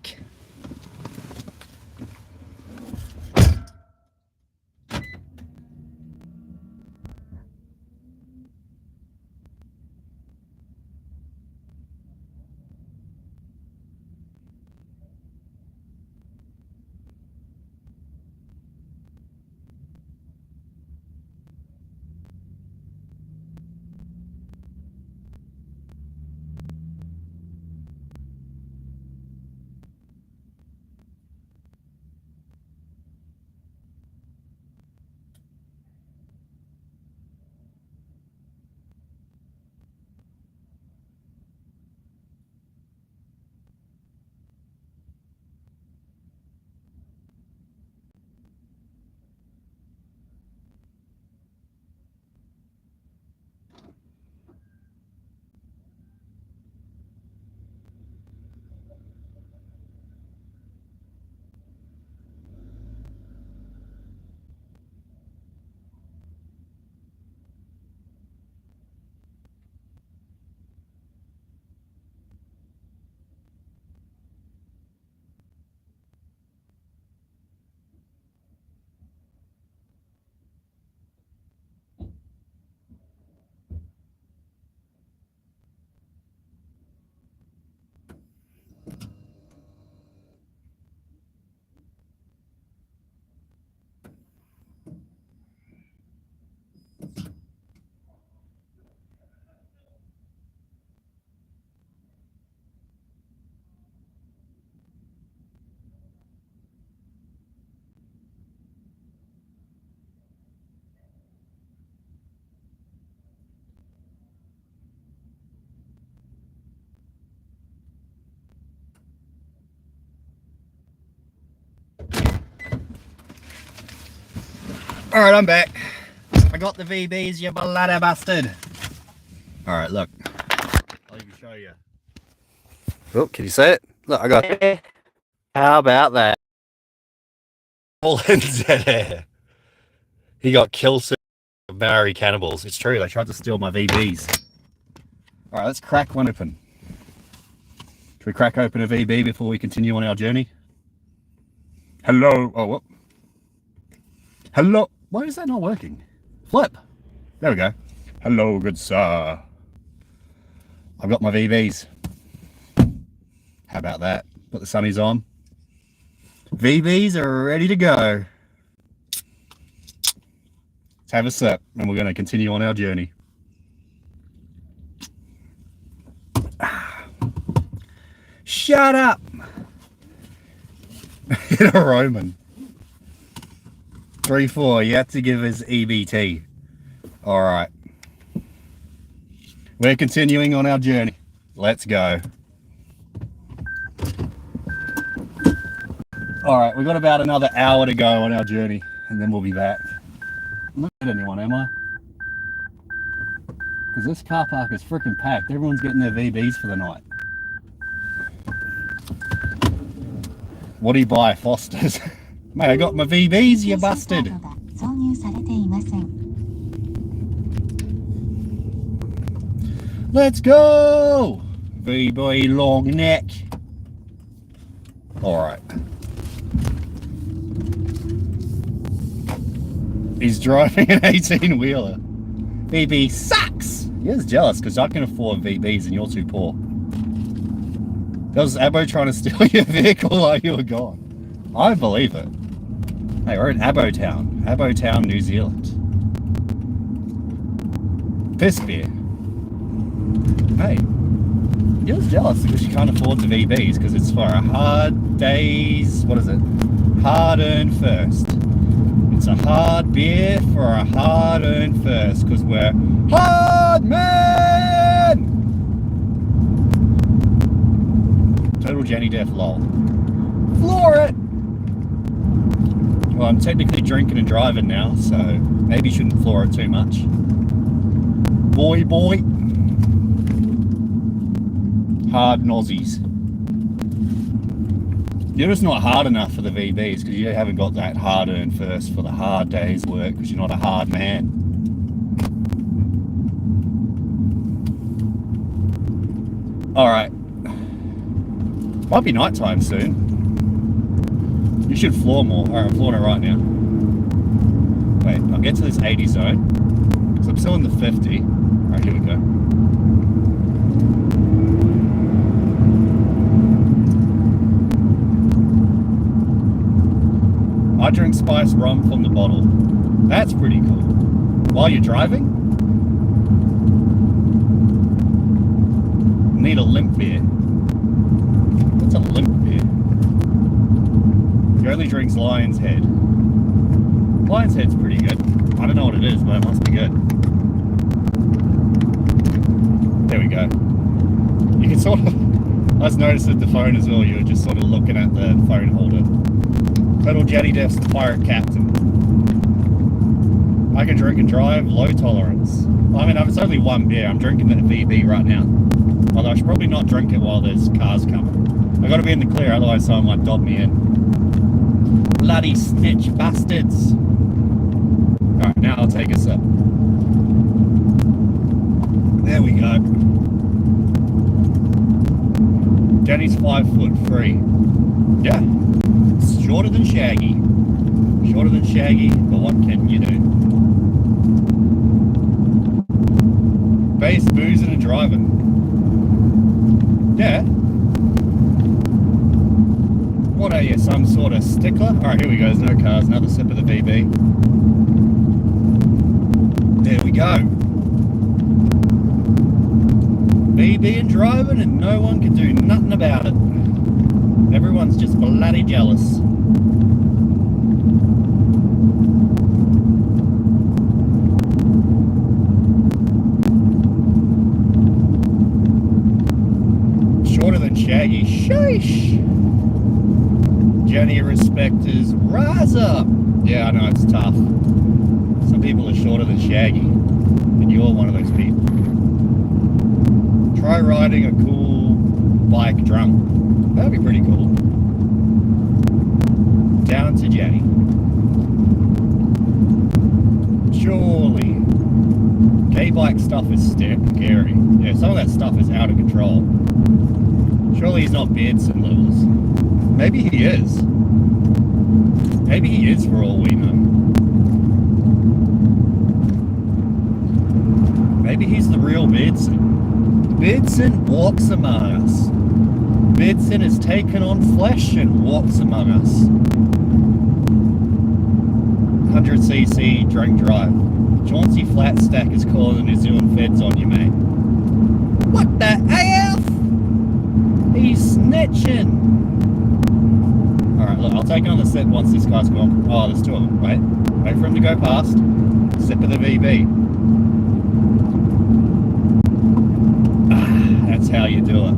Alright, I'm back. I got the VBs, you bloody bastard. Alright, look. I'll even show you. Oh, can you see it? Look, I got it. How about that? All in there. He got killed soon by Maori cannibals. It's true, they tried to steal my VBs. Alright, let's crack one open. Should we crack open a VB before we continue on our journey? Hello. Oh, what? Hello. Why is that not working? Flip. There we go. Hello, good sir. I've got my VBs. How about that? Put the sunnies on. VBs are ready to go. Let's have a sip and we're going to continue on our journey. Shut up. Hit a Roman. 3-4, you have to give us EBT. Alright. We're continuing on our journey. Let's go. Alright, we've got about another hour to go on our journey, and then we'll be back. I'm not at anyone, am I? Because this car park is freaking packed. Everyone's getting their VBs for the night. What do you buy? Foster's? Mate, I got my VBs, you bastard. Let's go! VB long neck. Alright. He's driving an 18-wheeler. VB sucks! You're jealous because I can afford VBs and you're too poor. That was Abo trying to steal your vehicle while you were gone. I believe it. Hey, we're in Abo Town, New Zealand. Piss beer. Hey, you're jealous because you can't afford the VBs because it's for a hard day's, what is it? Hard-earned first. It's a hard beer for a hard-earned first because we're hard men! Total Jenny Death lol. Floor it! Well, I'm technically drinking and driving now, so maybe you shouldn't floor it too much. Boy. Hard nozzies. You're just not hard enough for the VBs because you haven't got that hard-earned first for the hard day's work because you're not a hard man. Alright. Might be nighttime soon. You should floor more. Alright, I'm flooring it right now. Wait, I'll get to this 80 zone. Because I'm still in the 50. Alright, here we go. I drink spiced rum from the bottle. That's pretty cool. While you're driving? Need a limp beer. What's a limp beer? He only drinks Lion's Head. Lion's Head's pretty good. I don't know what it is, but it must be good. There we go. You can sort of... I just noticed with the phone as well, you were just sort of looking at the phone holder. Total Jetty Death's the pirate captain. I can drink and drive, low tolerance. I mean, it's only one beer. I'm drinking the VB right now. Although I should probably not drink it while there's cars coming. I gotta be in the clear, otherwise someone might dob me in. Bloody snitch bastards. Alright, now I'll take a sip. There we go. Jenny's 5'3". Yeah. Shorter than Shaggy. Shorter than Shaggy, but what can you do? Base boozing and driving. Yeah. What are you, some sort of stickler? Alright, here we go, there's no cars, another sip of the VB. There we go. VB and driving and no one can do nothing about it. Everyone's just bloody jealous. Shorter than Shaggy. Sheesh! Jenny respecters, rise up! Yeah, I know, it's tough. Some people are shorter than Shaggy. And you're one of those people. Try riding a cool bike drunk. That'd be pretty cool. Down to Jenny. Surely. K-bike stuff is scary. Yeah, some of that stuff is out of control. Surely he's not Beardson levels. Maybe he is. Maybe he is for all we know. Maybe he's the real Beardson. Beardson walks among us. Beardson has taken on flesh and walks among us. 100cc drink drive. Chauncey Flatstack is calling the New Zealand feds on you, mate. What the AF? He's snitching. Alright, look, I'll take another sip once this guy's gone. Oh, there's two of them. Wait for him to go past. Sip of the VB. That's how you do it.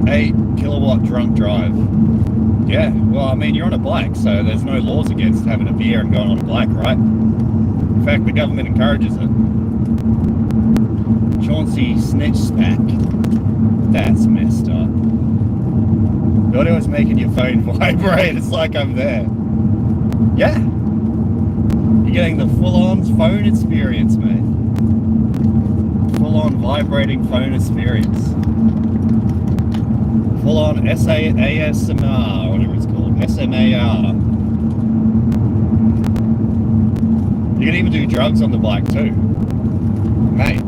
8-kilowatt drunk drive. Yeah, well, I mean, you're on a bike, so there's no laws against having a beer and going on a bike, right? In fact, the government encourages it. Chauncey snitch spack. That's messed up. The audio is making your phone vibrate. It's like I'm there. Yeah. You're getting the full-on phone experience, mate. full-on vibrating phone experience. Full-on ASMR, whatever it's called, SMAR. You can even do drugs on the bike too. Mate,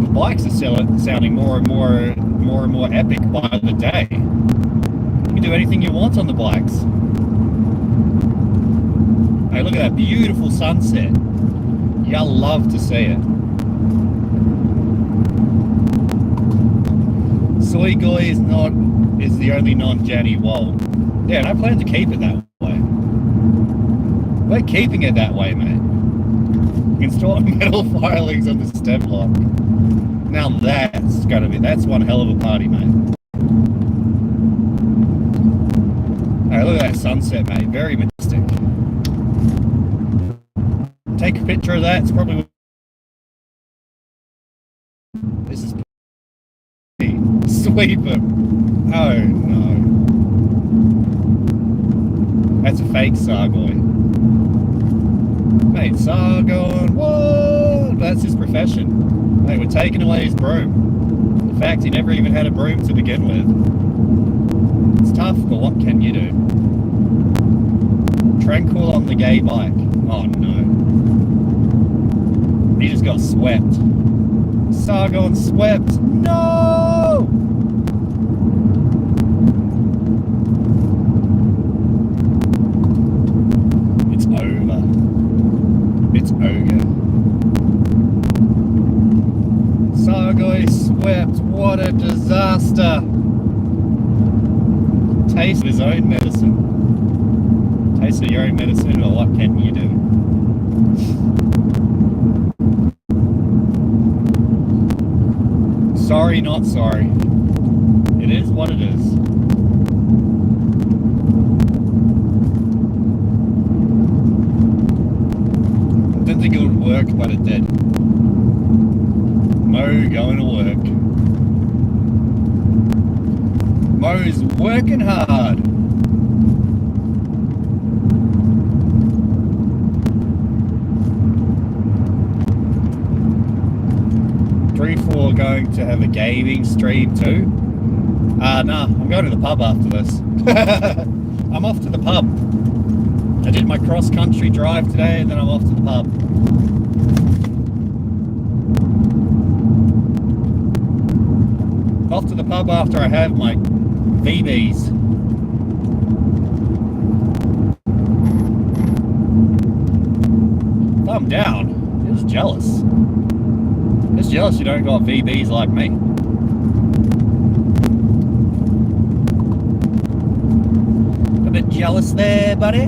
the bikes are sounding more and more epic by the day. You can do anything you want on the bikes. Hey, look at that beautiful sunset. You'll love to see it. Soy Goy is the only non-Janny wall. Yeah, and I plan to keep it that way. We're keeping it that way, mate. You can store metal filings on the stem block. Now that's one hell of a party, mate. Hey, look at that sunset, mate. Very majestic. Take a picture of that. It's probably... This is... Sweep him. Oh, no. That's a fake Sargoy. Mate, Sargon, what? That's his profession. Mate, we're taking away his broom. The fact he never even had a broom to begin with. It's tough, but what can you do? Tranquil on the gay bike. Oh no. He just got swept. Sargon swept. No! It's over. It's ogre. Sargoy swept. What a disaster. Taste of his own medicine. Taste of your own medicine, or what can you do? Sorry, not sorry. It is what it is. I didn't think it would work, but it did. Mo going to work. Mo's working hard. We're going to have a gaming stream too. Nah, I'm going to the pub after this. I'm off to the pub. I did my cross-country drive today and then I'm off to the pub. Off to the pub after I have my VBs. Thumb down. He was jealous. Just jealous you don't got VBs like me. A bit jealous there, buddy.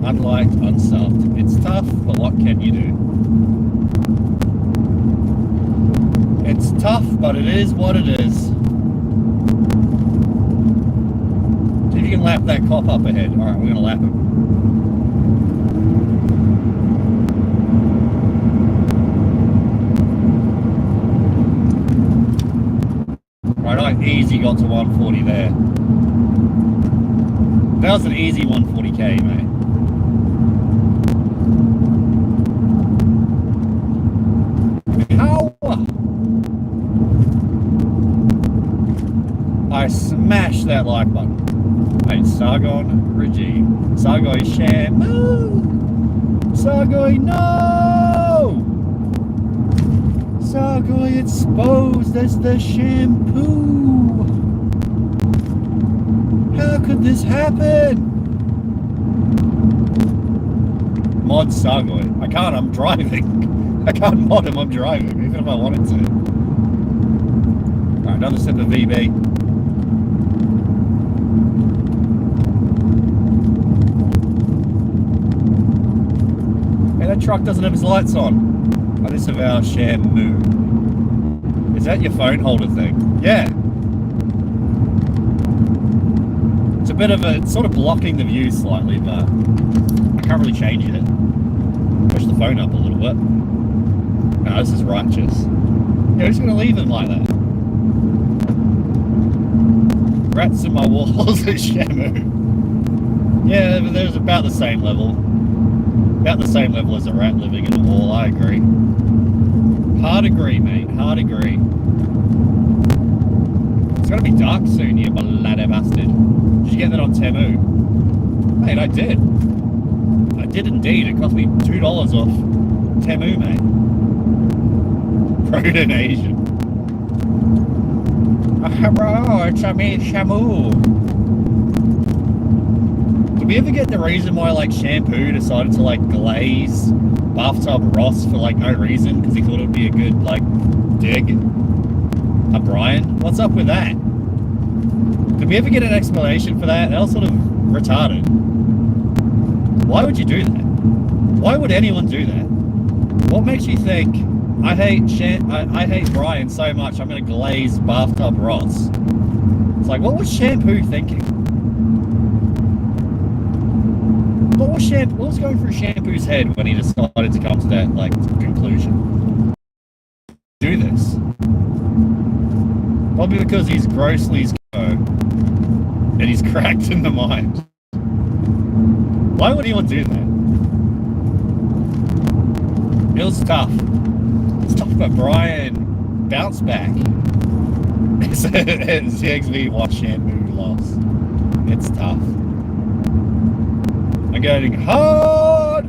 Unliked, unsubbed. It's tough, but what can you do? It's tough, but it is what it is. See if you can lap that cop up ahead. Alright, we're gonna lap him. Easy got to 140 there. That was an easy 140k, mate. Ow! I smashed that like button. Mate, Sargon regime. Sargoy shampoo! Sargoy, no! Sargoy exposed as the shampoo. How could this happen? Mod Sargoy. I can't, I'm driving. I can't mod him, I'm driving, even if I wanted to. Alright, another sip of VB. Hey, that truck doesn't have its lights on. I disavow shampoo. Is that your phone holder thing? Yeah. It's a bit of a, it's sort of blocking the view slightly, but I can't really change it. Push the phone up a little bit. No, this is righteous. Yeah, I'm just gonna leave them like that. Rats in my walls at Shamu. Yeah, but there's about the same level. About the same level as a rat living in a wall, I agree. Hard agree, mate, hard agree. It's gonna be dark soon, you bloody bastard. Did you get that on Temu? Mate, I did. I did indeed. It cost me $2 off Temu, mate. Proton Asian. Bro, it's a me, Shamu. Did we ever get the reason why, like, Shampoo decided to, like, glaze Bathtub Ross for, like, no reason? Because he thought it would be a good, like, dig? Brian? What's up with that? Did we ever get an explanation for that? That was sort of retarded. Why would you do that? Why would anyone do that? What makes you think, I hate Brian so much, I'm going to glaze Bathtub Ross? It's like, what was Shampoo thinking? What was going through Shampoo's head when he decided to come to that, like, conclusion? Do this. Probably because he's grossly and he's cracked in the mind. Why would anyone do that? It was tough. It's tough, but Brian bounced back. ZXV watch Shampoo loss. It's tough. I'm going hard.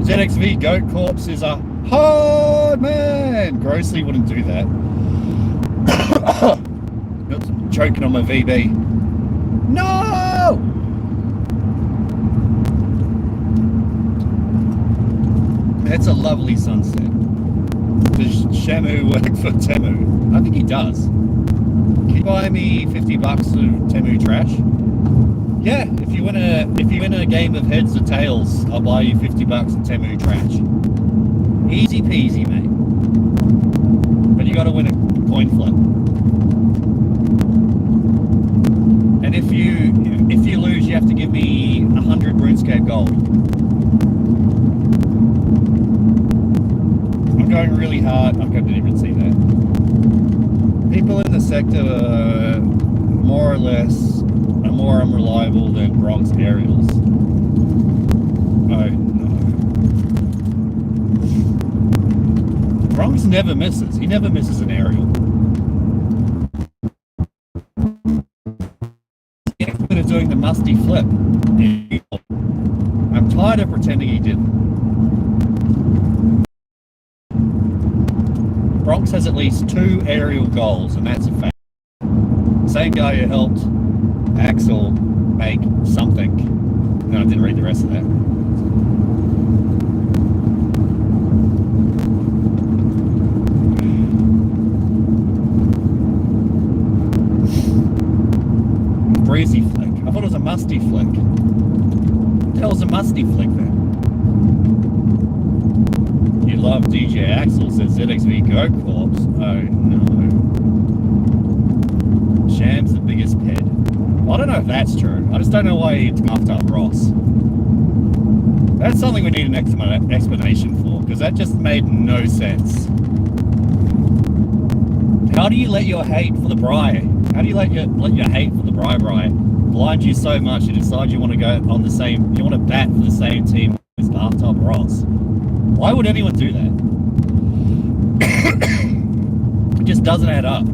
ZXV Goat Corpse is a hard man. Grossly wouldn't do that. Oops, choking on my VB. No! That's a lovely sunset. Does Shamu work for Temu? I think he does. Can you buy me $50 of Temu trash? Yeah, if you win a game of heads or tails, I'll buy you $50 of Temu trash. Easy peasy, mate. But you gotta win a coin flip. And if you lose, you have to give me 100 RuneScape gold. I'm going really hard. I didn't even see that. People in the sector are more or less more unreliable than Bronx aerials. Oh no. Bronx never misses. He never misses an aerial. Instead of doing the musty flip. I'm tired of pretending he didn't. Bronx has at least 2 aerial goals, and that's a fact. Same guy who helped Axel make something. No, I didn't read the rest of that. Breezy flick. I thought it was a musty flick. What the hell was a musty flick then? You love DJ Axel, says ZXV Goat Corpse. Oh no. Sham's the biggest ped. I don't know if that's true. I just don't know why he puffed up Ross. That's something we need an explanation for, because that just made no sense. How do you let your hate for the Bri? How do you let your hate for the Bri blind you so much you decide you want to go on the same, you want to bat for the same team as Bathtub Ross? Why would anyone do that? It just doesn't add up.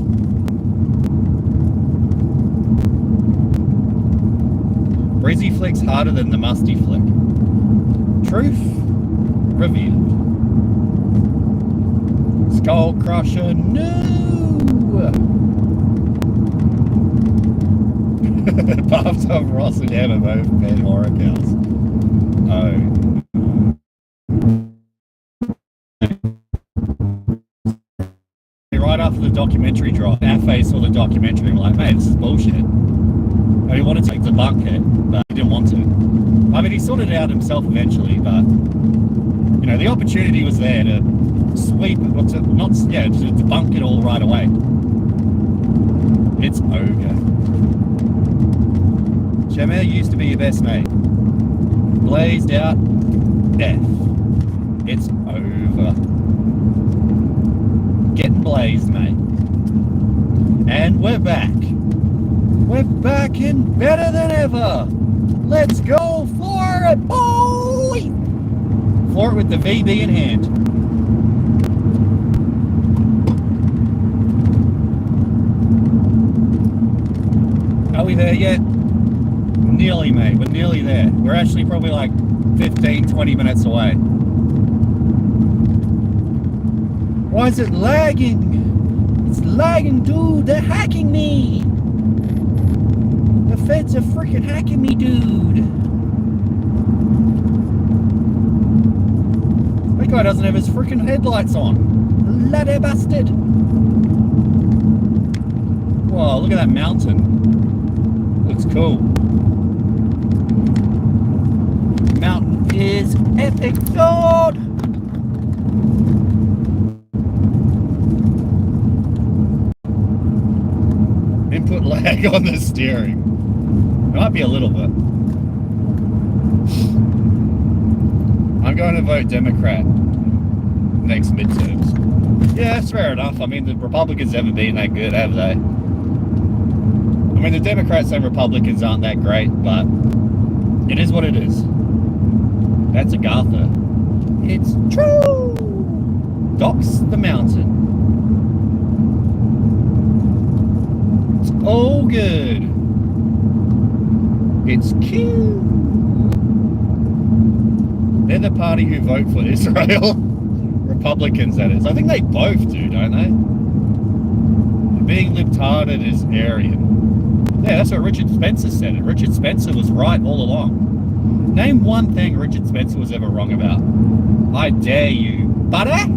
Breezy flick's harder than the musty flick. Truth revealed. Skull Crusher, no! Bathtub Ross and Emma both bad horror counts. Oh. Right after the documentary dropped, our face saw the documentary and we're like, mate, this is bullshit. And he wanted to debunk it, but he didn't want to. I mean, he sorted it out himself eventually, but you know, the opportunity was there to sweep it, to debunk it all right away. It's over. Shamir used to be your best mate. Blazed out, death. It's over. Getting blazed, mate. And we're back. We're back and better than ever. Let's go for it, boy! For it with the VB in hand. Are we there yet? Nearly, mate. We're nearly there. We're actually probably like 15, 20 minutes away. Why is it lagging? It's lagging, dude. They're hacking me. The feds are freaking hacking me, dude. That guy doesn't have his freaking headlights on. Bloody bastard. Whoa, look at that mountain. Looks cool. Mountain is epic, God. Input lag on the steering. It might be a little bit. I'm going to vote Democrat next midterms. Yeah, that's fair enough. I mean, the Republicans haven't been that good, have they? I mean, the Democrats and Republicans aren't that great, but it is what it is. That's Agatha. It's true! Docks the mountain. It's all good. It's cute. They're the party who vote for Israel. Republicans, that is. I think they both do, don't they? Being libtarded is Aryan. Yeah, that's what Richard Spencer said. And Richard Spencer was right all along. Name one thing Richard Spencer was ever wrong about. I dare you, buddy.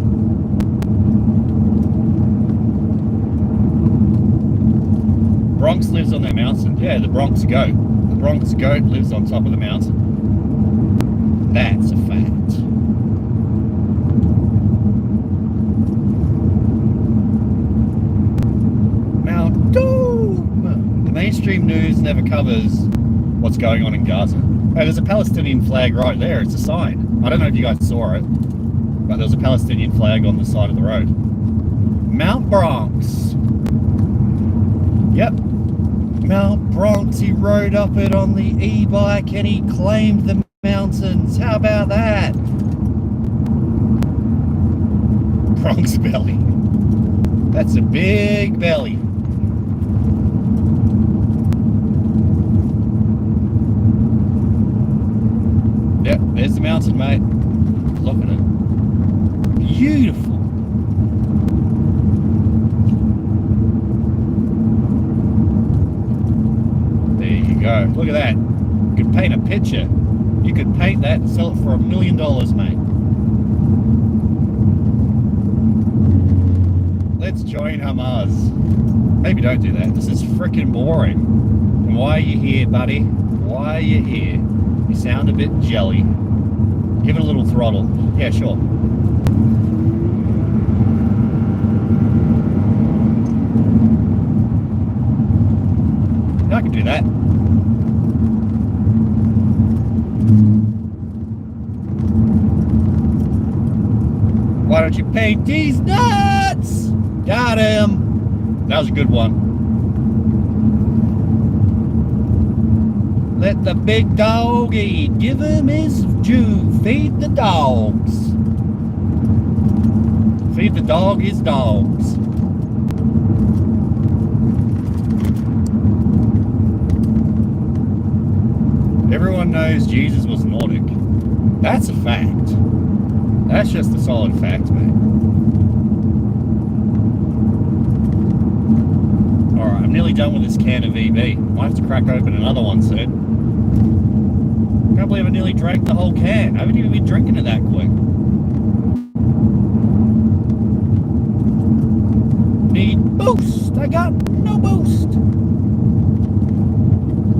Bronx lives on that mountain. Yeah, the Bronx goat. The Bronx goat lives on top of the mountain. That's a fact. Mount Doom! The mainstream news never covers what's going on in Gaza. Hey, there's a Palestinian flag right there. It's a sign. I don't know if you guys saw it, but there's a Palestinian flag on the side of the road. Mount Bronx. Yep. Mount Bronx, he rode up it on the e-bike and he claimed the mountains. How about that? Bronx belly. That's a big belly. Yep, there's the mountain, mate. Look at it. Beautiful. There you go. Look at that. You could paint a picture. You could paint that and sell it for $1 million, mate. Let's join Hamas. Maybe don't do that. This is freaking boring. And why are you here, buddy? Why are you here? You sound a bit jelly. Give it a little throttle. Yeah, sure. I can do that. Why don't you paint these nuts? Got him. That was a good one. Let the big dog eat. Give him his due. Feed the dogs. Feed the dog his dogs. Everyone knows Jesus was Nordic. That's a fact. That's just a solid fact, mate. Alright, I'm nearly done with this can of VB. Might have to crack open another one soon. Can't believe I nearly drank the whole can. I haven't even been drinking it that quick. Need boost. I got no boost.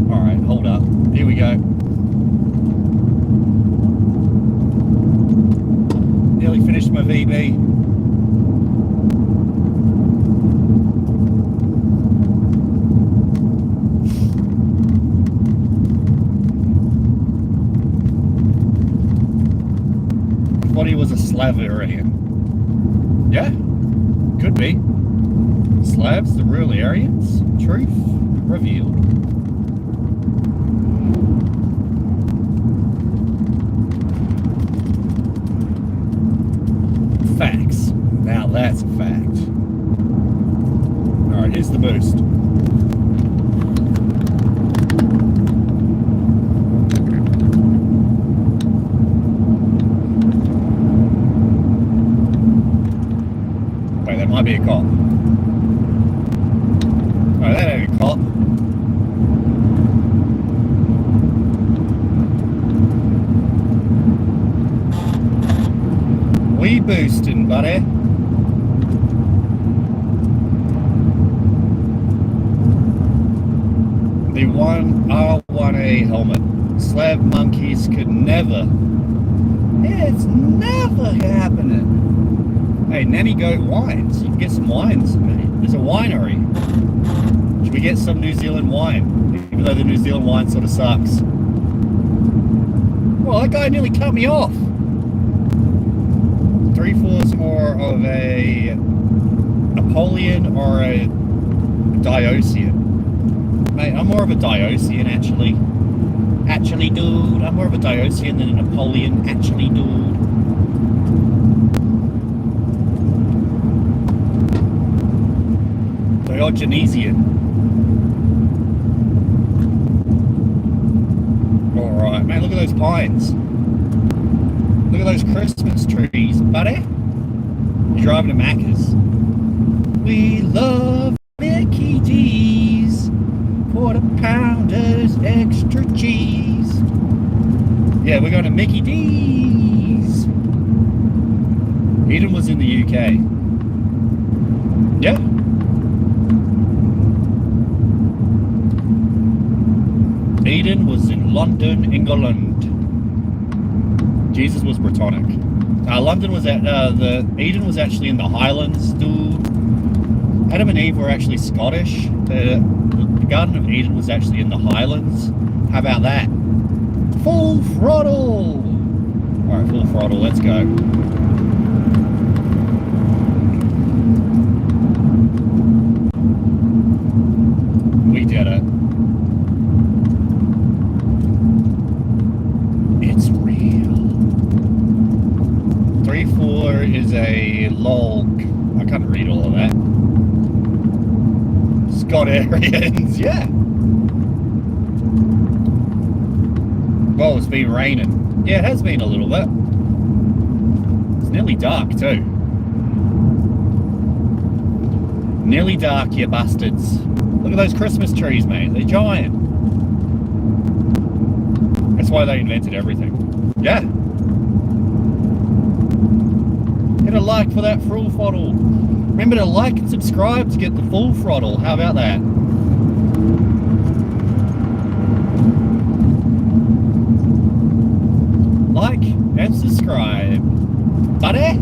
Alright, hold up. Here we go. Nearly finished my VB. What he was a Slavarian. Yeah, could be. Slavs, the real Aryans? Truth revealed. be a cop. Oh, that ain't a cop. We boosting, buddy. The R1A helmet. Slab monkeys could never. It's never happening. Hey, Nanny Goat Wines. You can get some wines, mate. There's a winery. Should we get some New Zealand wine? Even though the New Zealand wine sort of sucks. Well, that guy nearly cut me off. 3-4 is more of a Napoleon or a Diocene. Mate, I'm more of a Diocene, actually. Actually, dude, I'm more of a Diocene than a Napoleon. Actually, dude. Diogenesian. Alright, man, look at those pines. Look at those Christmas trees, buddy. You're driving to Macca's. We love Mickey D's. Quarter pounders, extra cheese. Yeah, we're going to Mickey D's. Eden was in the UK. Yeah. Eden was in London, England. Jesus was Britannic. London was at Eden was actually in the Highlands, dude. Adam and Eve were actually Scottish. The Garden of Eden was actually in the Highlands. How about that? Full throttle! Alright, full throttle, let's go. We did it. It's real. 3-4 is a log. I can't read all of that. Scotarians, yeah. Well, it's been raining. Yeah, it has been a little bit. It's nearly dark too. Nearly dark, you bastards. Look at those Christmas trees, mate. They're giant. That's why they invented everything. Yeah. Hit a like for that full throttle. Remember to like and subscribe to get the full throttle. How about that? Like and subscribe, buddy.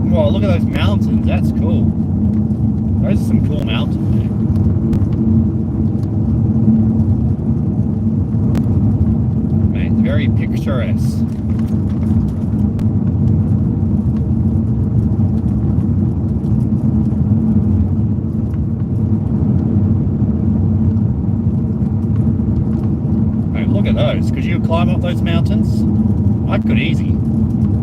Whoa, look at those mountains. That's cool. Those are some cool mountains. Mate, very picturesque. Look at those. Could you climb up those mountains? I could easy.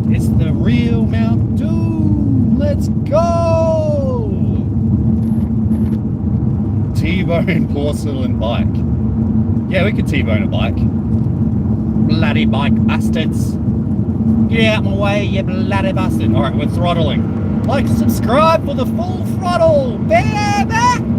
It's the real Mount Doom. Let's go! T-bone porcelain bike. Yeah, we could T-bone a bike. Bloody bike bastards. Get out of my way, you bloody bastard. Alright, we're throttling. Like and subscribe for the full throttle, baby!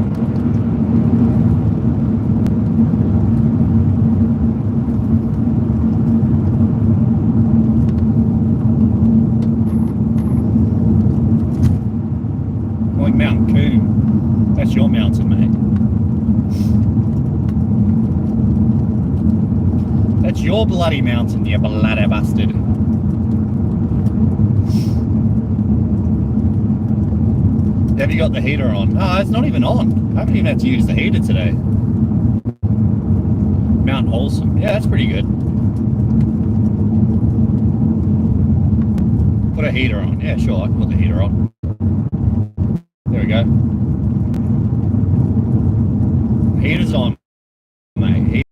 Mount Coombe. That's your mountain, mate. That's your bloody mountain, you bloody bastard. Have you got the heater on? Oh, it's not even on. I haven't even had to use the heater today. Mount Wholesome. Yeah, that's pretty good. Put a heater on. Yeah, sure, I can put the heater on. There we go. Heater's on, mate.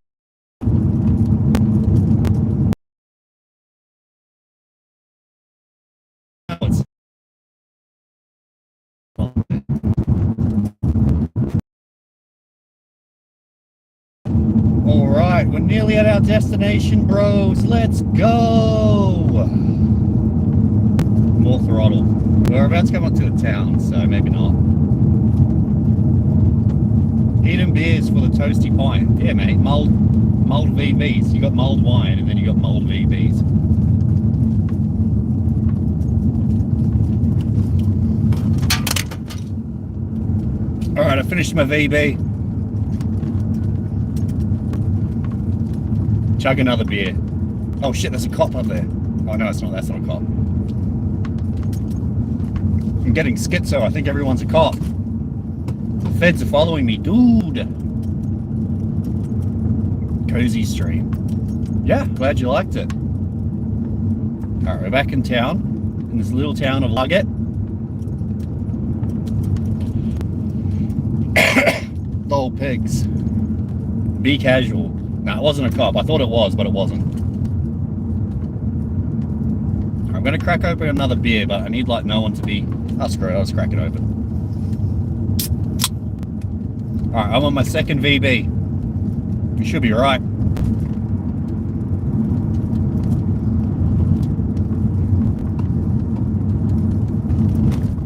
All right. Alright, we're nearly at our destination, bros. Let's go! More throttle. We're about to come up to the town, so maybe not. Eden beers for the toasty pint. Yeah, mate, mulled VBs. You got mulled wine and then you got mulled VBs. Alright, I finished my VB. Chug another beer. Oh shit, there's a cop up there. Oh no, it's not. That's not a cop. I'm getting schizo. I think everyone's a cop. The feds are following me, dude. Cozy stream. Yeah, glad you liked it. Alright, we're back in town. In this little town of Luggett. Lol pigs. Be casual. No, it wasn't a cop. I thought it was, but it wasn't. I'm going to crack open another beer, but I need like no one to be... Oh, screw it. I'll just crack it open. Alright, I'm on my second VB. You should be right.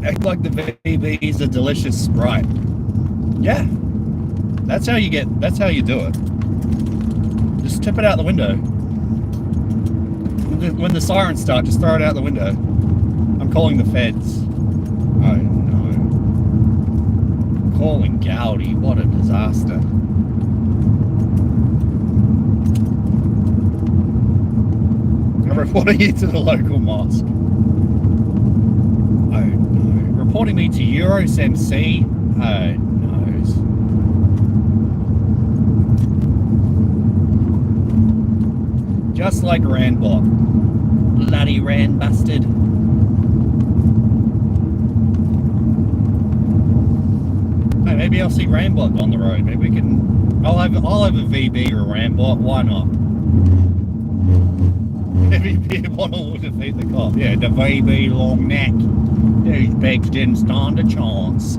Act like the VB is a delicious Sprite. Yeah. That's how you do it. Just tip it out the window. When the sirens start, just throw it out the window. I'm calling the feds. Oh no. Calling Gaudi, what a disaster. I'm reporting you to the local mosque. Oh no. Reporting me to Euros MC. Oh no. Just like Randbot. Bloody Rand bastard. Hey, maybe I'll see Randbot on the road. Maybe we can... I'll have a VB or a Randbot. Why not? Heavy beer bottle will defeat the cop. Yeah, the VB long neck. These pigs didn't stand a chance.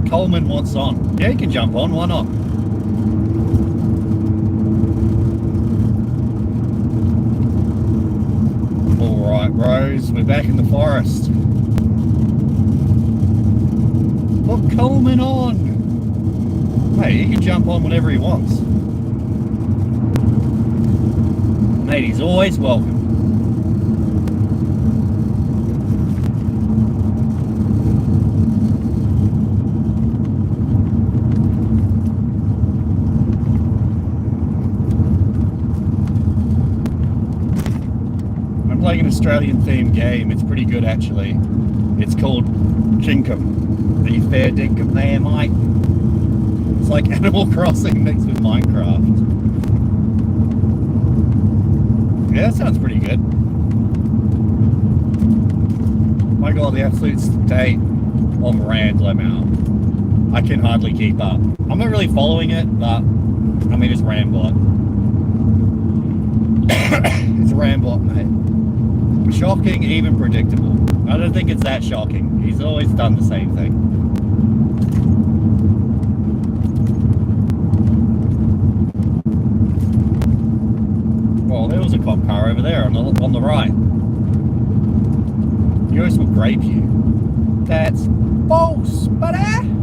Coleman wants on. Yeah, you can jump on, why not? Alright, bros, we're back in the forest. Put Coleman on! Hey, he can jump on whenever he wants. Mate, he's always welcome. Playing an Australian themed game. It's pretty good actually. It's called Jinkum. Are you fair dinkum there, mate? It's like Animal Crossing mixed with Minecraft. Yeah, that sounds pretty good. My god, the absolute state of Random out. I can hardly keep up. I'm not really following it, but I mean it's Rambot. It's Rambot, mate. Shocking, even predictable. I don't think it's that shocking. He's always done the same thing. Well, there was a cop car over there on the right. Yours will grape you. That's false, buddy!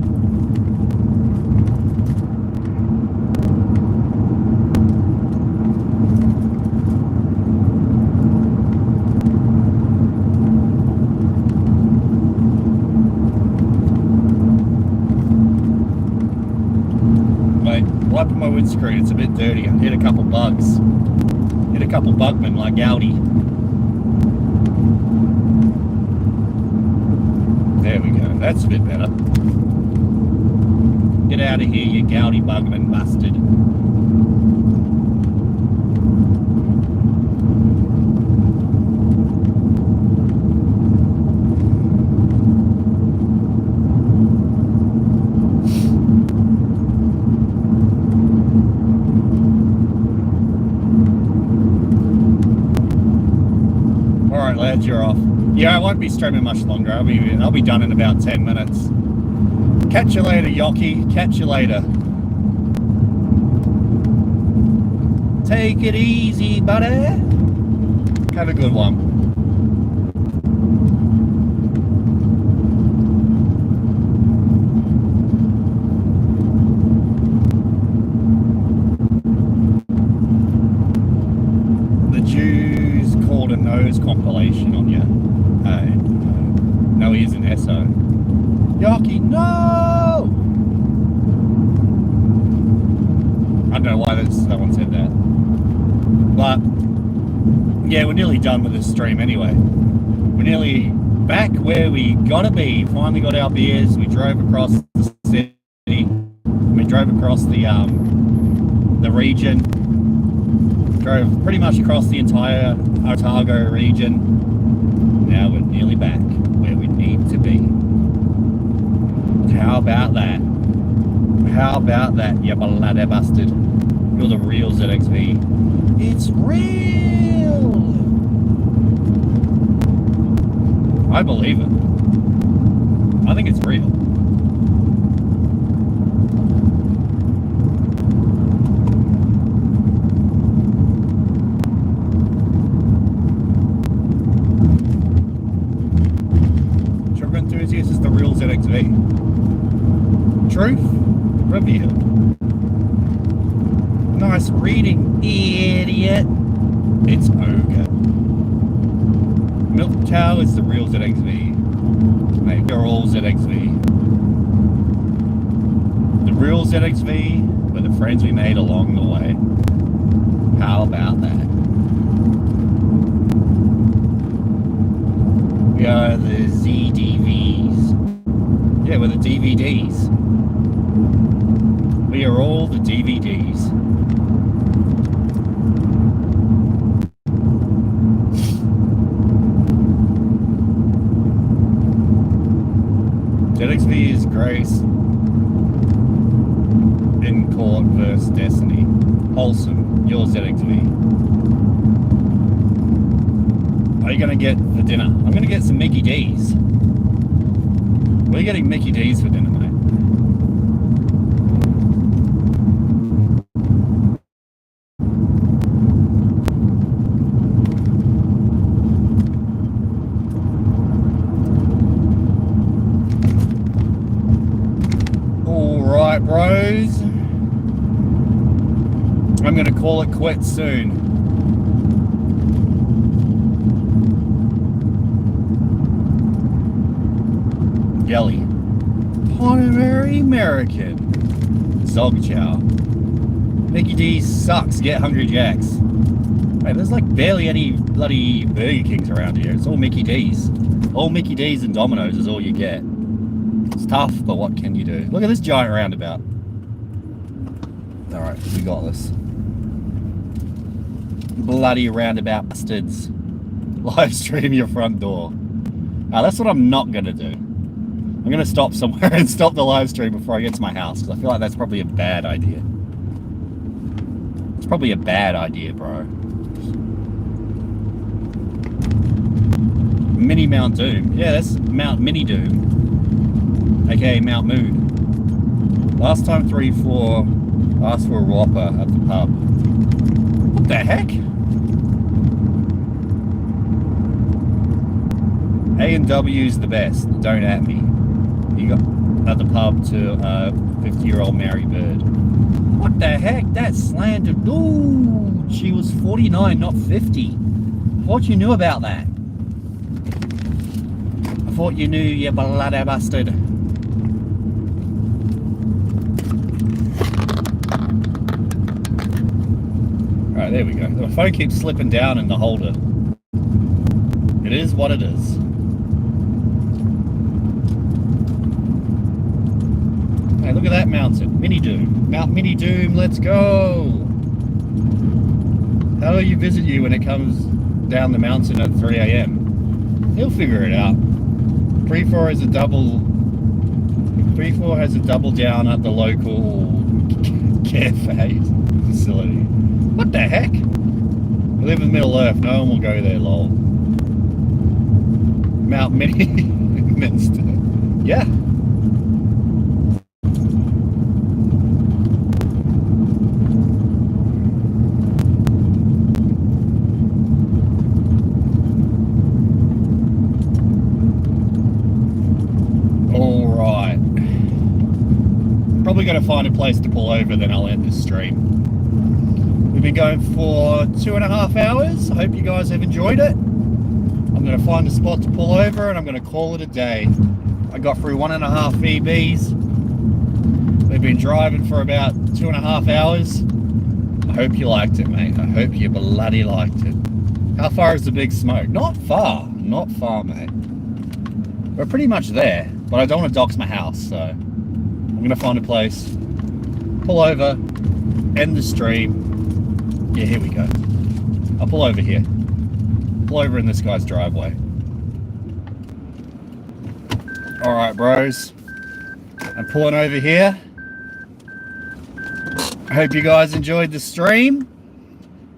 Wiping my windscreen, it's a bit dirty. I hit a couple bugs. Hit a couple bugmen like Gaudi. There we go, that's a bit better. Get out of here, you Gaudi bugman bastard. Lads, you're off. Yeah, I won't be streaming much longer. I'll be done in about 10 minutes. Catch you later, Yoki. Catch you later. Take it easy, buddy. Have a good one. The Jews called a nose compilation on you. No, he is an SO. Yoki, no! I don't know why someone said that. But, yeah, we're nearly done with this stream anyway. We're nearly back where we gotta be. Finally got our beers. We drove across the city. We drove across the region. Drove pretty much across the entire Otago region. Now we're nearly back where we need to be. How about that? How about that, you bloody bastard? You're the real ZXV. It's real! I believe it. I think it's real. Sugar Enthusiast is the real ZXV. Truth revealed. Nice reading, idiot. It's Oga. Milk Cow is the real ZXV. Mate, we're all ZXV. The real ZXV were the friends we made along the way. How about that? We are the ZDVs. Yeah, we're the DVDs. We are all the DVDs. ZXV is Grace in Court vs. Destiny. Wholesome, you're ZXV. What are you gonna get for dinner? I'm gonna get some Mickey D's. What are you getting Mickey D's for dinner, mate? Alright, bros. I'm gonna call it quits soon. Yelly. Honorary American. Zog Chow. Mickey D's sucks. Get Hungry Jacks. Hey, there's like barely any bloody Burger Kings around here. It's all Mickey D's. All Mickey D's and Domino's is all you get. It's tough, but what can you do? Look at this giant roundabout. Alright, we got this. Bloody roundabout bastards. Live stream your front door. Now that's what I'm not gonna do. I'm gonna stop somewhere and stop the live stream before I get to my house, because I feel like that's probably a bad idea. It's probably a bad idea, bro. Mini Mount Doom. Yeah, that's Mount Mini Doom. AKA Mount Moon. Last time 3-4 asked for a Whopper at the pub. What the heck? A&W's the best. Don't at me. You got at the pub to 50-year-old Mary Bird. What the heck? That's slander. Ooh, she was 49, not 50. I thought you knew about that. I thought you knew, you bloody bastard. Alright, there we go. The phone keeps slipping down in the holder. It is what it is. Hey, look at that mountain. Mini Doom. Mount Mini Doom, let's go! How will you visit you when it comes down the mountain at 3 AM? He'll figure it out. 3-4 has a double... 3-4 has a double down at the local cafe facility. What the heck? We live in Middle Earth, no one will go there, lol. Mount Minster. Yeah. All right. Probably going to find a place to pull over, then I'll end this stream. We've been going for 2.5 hours. I hope you guys have enjoyed it. I'm going to find a spot to pull over and I'm going to call it a day. I got through 1.5 VBs. We've been driving for about 2.5 hours. I hope you liked it, mate. I hope you bloody liked it. How far is the Big Smoke? Not far, mate. We're pretty much there, but I don't want to dox my house, so I'm going to find a place, pull over, end the stream. Yeah, here we go. I'll pull over here. Pull over in this guy's driveway. All right, bros. I'm pulling over here. I hope you guys enjoyed the stream.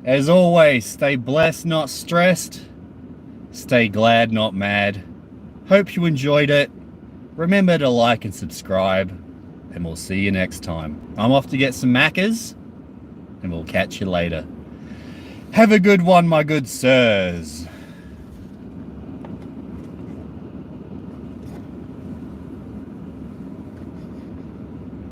As always, stay blessed, not stressed. Stay glad, not mad. Hope you enjoyed it. Remember to like and subscribe, and we'll see you next time. I'm off to get some Maccas, and we'll catch you later. Have a good one, my good sirs.